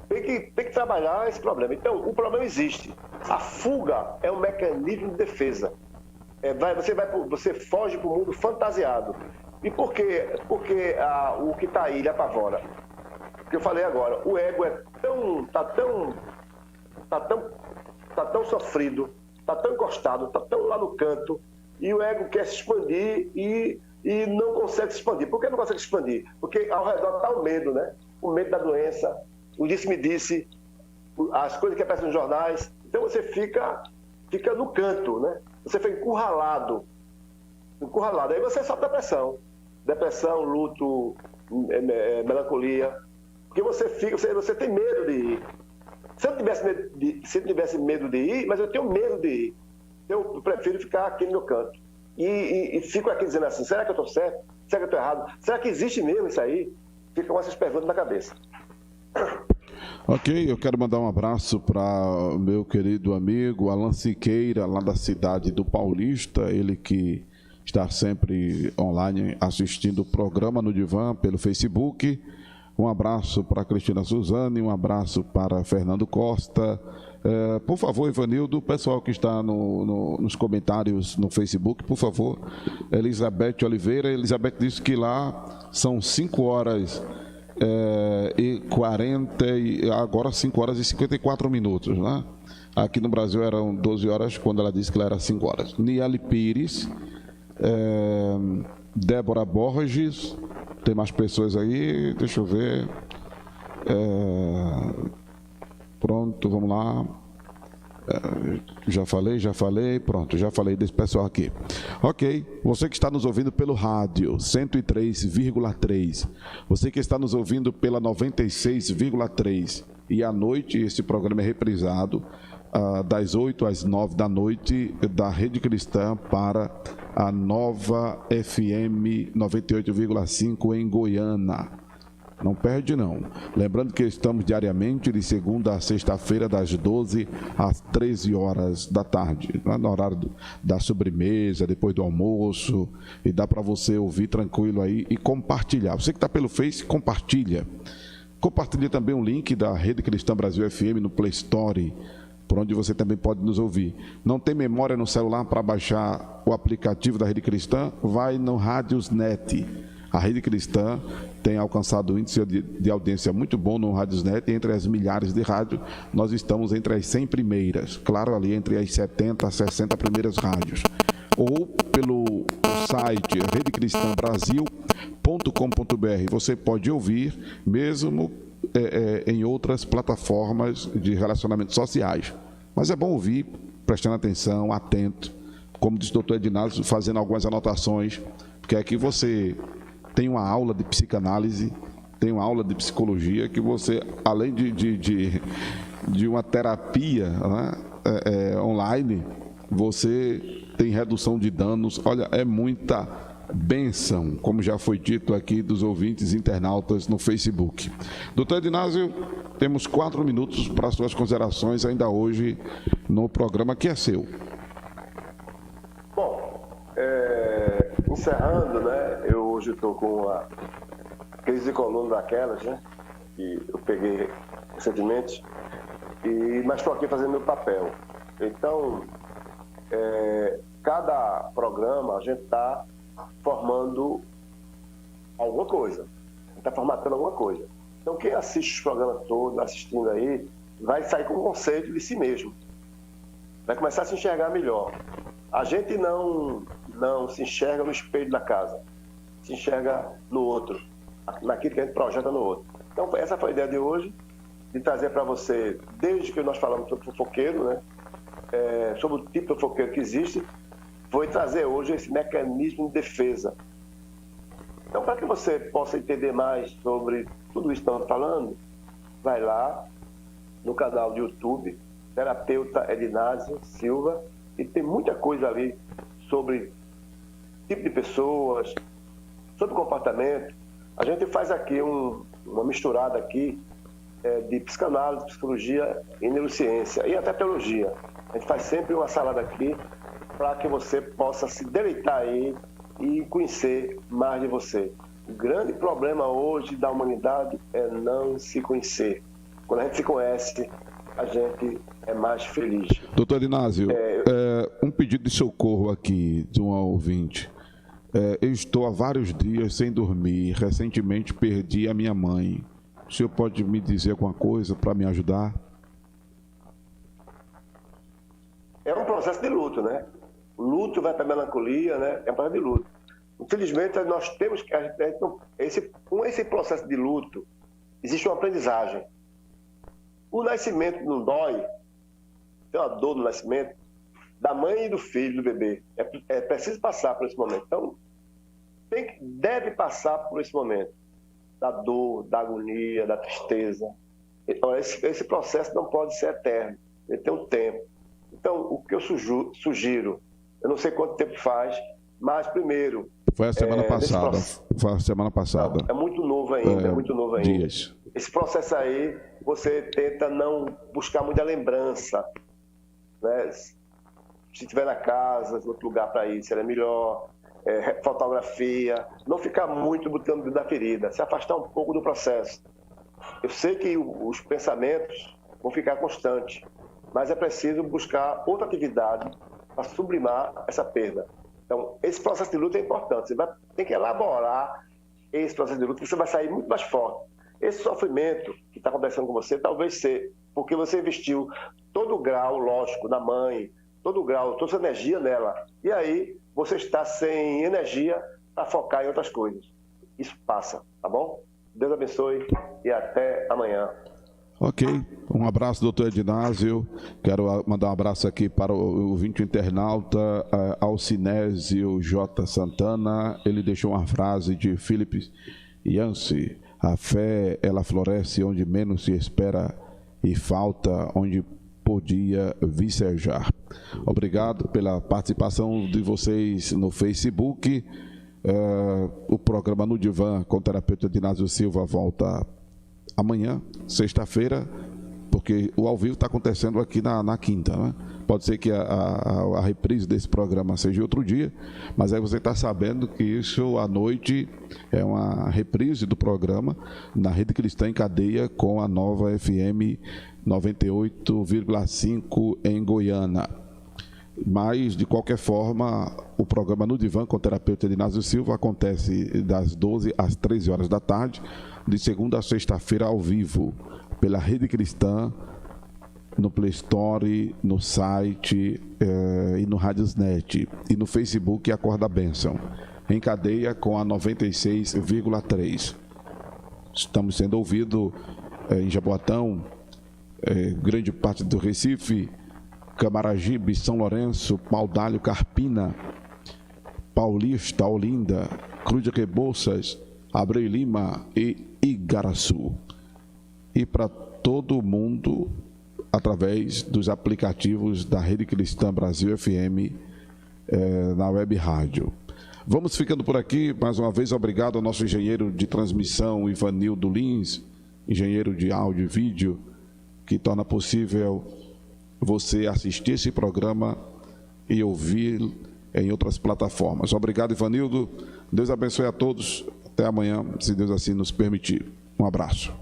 Tem que trabalhar esse problema. Então, o problema existe. A fuga é um mecanismo de defesa. Você foge para o mundo fantasiado. E por que o que está aí lhe apavora? Porque eu falei agora, o ego está tão sofrido, está tão encostado, está tão lá no canto, e o ego quer se expandir e não consegue se expandir. Por que não consegue se expandir? Porque ao redor está o medo, né? O medo da doença, o disse-me-disse, as coisas que aparecem nos jornais. Então você fica no canto, né? Você fica encurralado. Aí você sofre depressão, luto, melancolia, porque você tem medo de ir. Se eu tivesse medo de ir, mas eu tenho medo de ir, eu prefiro ficar aqui no meu canto. E fico aqui dizendo assim, será que eu estou certo? Será que eu estou errado? Será que existe mesmo isso aí? Fica com essas perguntas na cabeça. Ok, eu quero mandar um abraço para meu querido amigo Alan Siqueira, lá da cidade do Paulista, ele que está sempre online assistindo o programa no Divã pelo Facebook. Um abraço para Cristina Suzane, um abraço para Fernando Costa. Por favor, Ivanildo, o pessoal que está nos comentários no Facebook, por favor, Elizabeth Oliveira. Elizabeth disse que lá são 5 horas e 40, agora 5 horas e 54 minutos, né? Aqui no Brasil eram 12 horas, quando ela disse que lá era 5 horas. Niali Pires, Débora Borges, tem mais pessoas aí, deixa eu ver. Pronto, vamos lá. Já falei, pronto, já falei desse pessoal aqui. Ok, você que está nos ouvindo pelo rádio 103,3, você que está nos ouvindo pela 96,3, e à noite esse programa é reprisado das 8 às 9 da noite da Rede Cristã para a Nova FM 98,5 em Goiânia. Não perde, não. Lembrando que estamos diariamente de segunda a sexta-feira, das 12 às 13 horas da tarde, no horário da sobremesa, depois do almoço, e dá para você ouvir tranquilo aí e compartilhar. Você que está pelo Face, compartilha. Compartilha também o link da Rede Cristã Brasil FM no Play Store, por onde você também pode nos ouvir. Não tem memória no celular para baixar o aplicativo da Rede Cristã? Vai no Radiosnet. A Rede Cristã tem alcançado um índice de audiência muito bom no Radiosnet, e entre as milhares de rádios, nós estamos entre as 100 primeiras, claro, ali entre as 70 a 60 primeiras rádios. Ou pelo site redecristãbrasil.com.br, você pode ouvir mesmo em outras plataformas de relacionamentos sociais. Mas é bom ouvir, prestando atenção, atento, como diz o doutor Edinásio, fazendo algumas anotações, porque aqui você tem uma aula de psicanálise, tem uma aula de psicologia, que você, além de uma terapia, né, online, você tem redução de danos. Olha, é muita bênção, como já foi dito aqui dos ouvintes internautas no Facebook. Doutor Edinásio, temos 4 minutos para suas considerações ainda hoje no programa que é seu. Bom, encerrando, né? Eu hoje estou com a crise de coluna daquelas, né? Que eu peguei recentemente, mas estou aqui fazendo meu papel. Então, cada programa a gente está formando alguma coisa, está formatando alguma coisa. Então, quem assiste os programas todos, assistindo aí, vai sair com um conceito de si mesmo. Vai começar a se enxergar melhor. A gente não se enxerga no espelho da casa, se enxerga no outro, naquilo que a gente projeta no outro. Então, essa foi a ideia de hoje, de trazer para você, desde que nós falamos sobre fofoqueiro, né, sobre o tipo de fofoqueiro que existe, foi trazer hoje esse mecanismo de defesa. Então, para que você possa entender mais sobre tudo isso que estamos falando, vai lá no canal do YouTube, Terapeuta Edinásio Silva, e tem muita coisa ali sobre tipo de pessoas, sobre comportamento. A gente faz aqui uma misturada aqui de psicanálise, psicologia e neurociência, e até teologia. A gente faz sempre uma salada aqui para que você possa se deleitar aí e conhecer mais de você. O grande problema hoje da humanidade é não se conhecer. Quando a gente se conhece, a gente é mais feliz. Doutor Edinásio, um pedido de socorro aqui de um ouvinte. Eu estou há vários dias sem dormir. Recentemente perdi a minha mãe. O senhor pode me dizer alguma coisa para me ajudar? É um processo de luto, né? O luto vai para a melancolia, né? É um processo de luto. Infelizmente, nós temos que... Com esse processo de luto, existe uma aprendizagem. O nascimento não dói, tem uma dor no nascimento da mãe e do filho, do bebê. É preciso passar por esse momento. Então, deve passar por esse momento da dor, da agonia, da tristeza. Então, esse processo não pode ser eterno. Ele tem um tempo. Então, o que eu sugiro, eu não sei quanto tempo faz, mas primeiro... Foi a semana passada. Foi a semana passada. Não, é muito novo ainda, Dias. Esse processo aí, você tenta não buscar muita lembrança, né? Se estiver na casa, outro lugar para ir, seria melhor. Fotografia, não ficar muito botando o dedo na ferida, se afastar um pouco do processo. Eu sei que os pensamentos vão ficar constantes, mas é preciso buscar outra atividade para sublimar essa perda. Então, esse processo de luta é importante. Você tem que elaborar esse processo de luta, que você vai sair muito mais forte. Esse sofrimento que está acontecendo com você, talvez seja porque você investiu todo o grau, lógico, na mãe, todo o grau, toda a sua energia nela. E aí, você está sem energia para focar em outras coisas. Isso passa, tá bom? Deus abençoe e até amanhã. Ok, um abraço, doutor Ednásio. Quero mandar um abraço aqui para o ouvinte internauta Alcinésio J. Santana. Ele deixou uma frase de Philip Yancey: a fé, ela floresce onde menos se espera e falta onde podia vicejar. Obrigado pela participação de vocês no Facebook. O programa No Divã com o terapeuta Ednásio Silva volta amanhã, sexta-feira, porque o ao vivo está acontecendo aqui na quinta, né? Pode ser que a reprise desse programa seja outro dia, mas aí você está sabendo que isso à noite é uma reprise do programa na Rede Cristã em Cadeia com a Nova FM 98,5 em Goiânia. Mas, de qualquer forma, o programa No Divã com o terapeuta Ednásio Silva acontece das 12 às 13 horas da tarde, de segunda a sexta-feira ao vivo, pela Rede Cristã, no Play Store, no site e no Radiosnet, e no Facebook Acorda Bênção, em cadeia com a 96,3. Estamos sendo ouvidos em Jaboatão, grande parte do Recife, Camaragibe, São Lourenço, Paudalho, Carpina, Paulista, Olinda, Cruz de Rebouças, Abreu Lima e Igaraçu. E para todo mundo, através dos aplicativos da Rede Cristã Brasil FM na web rádio. Vamos ficando por aqui. Mais uma vez, obrigado ao nosso engenheiro de transmissão, Ivanildo Lins, engenheiro de áudio e vídeo, que torna possível você assistir esse programa e ouvir em outras plataformas. Obrigado, Ivanildo. Deus abençoe a todos. Até amanhã, se Deus assim nos permitir. Um abraço.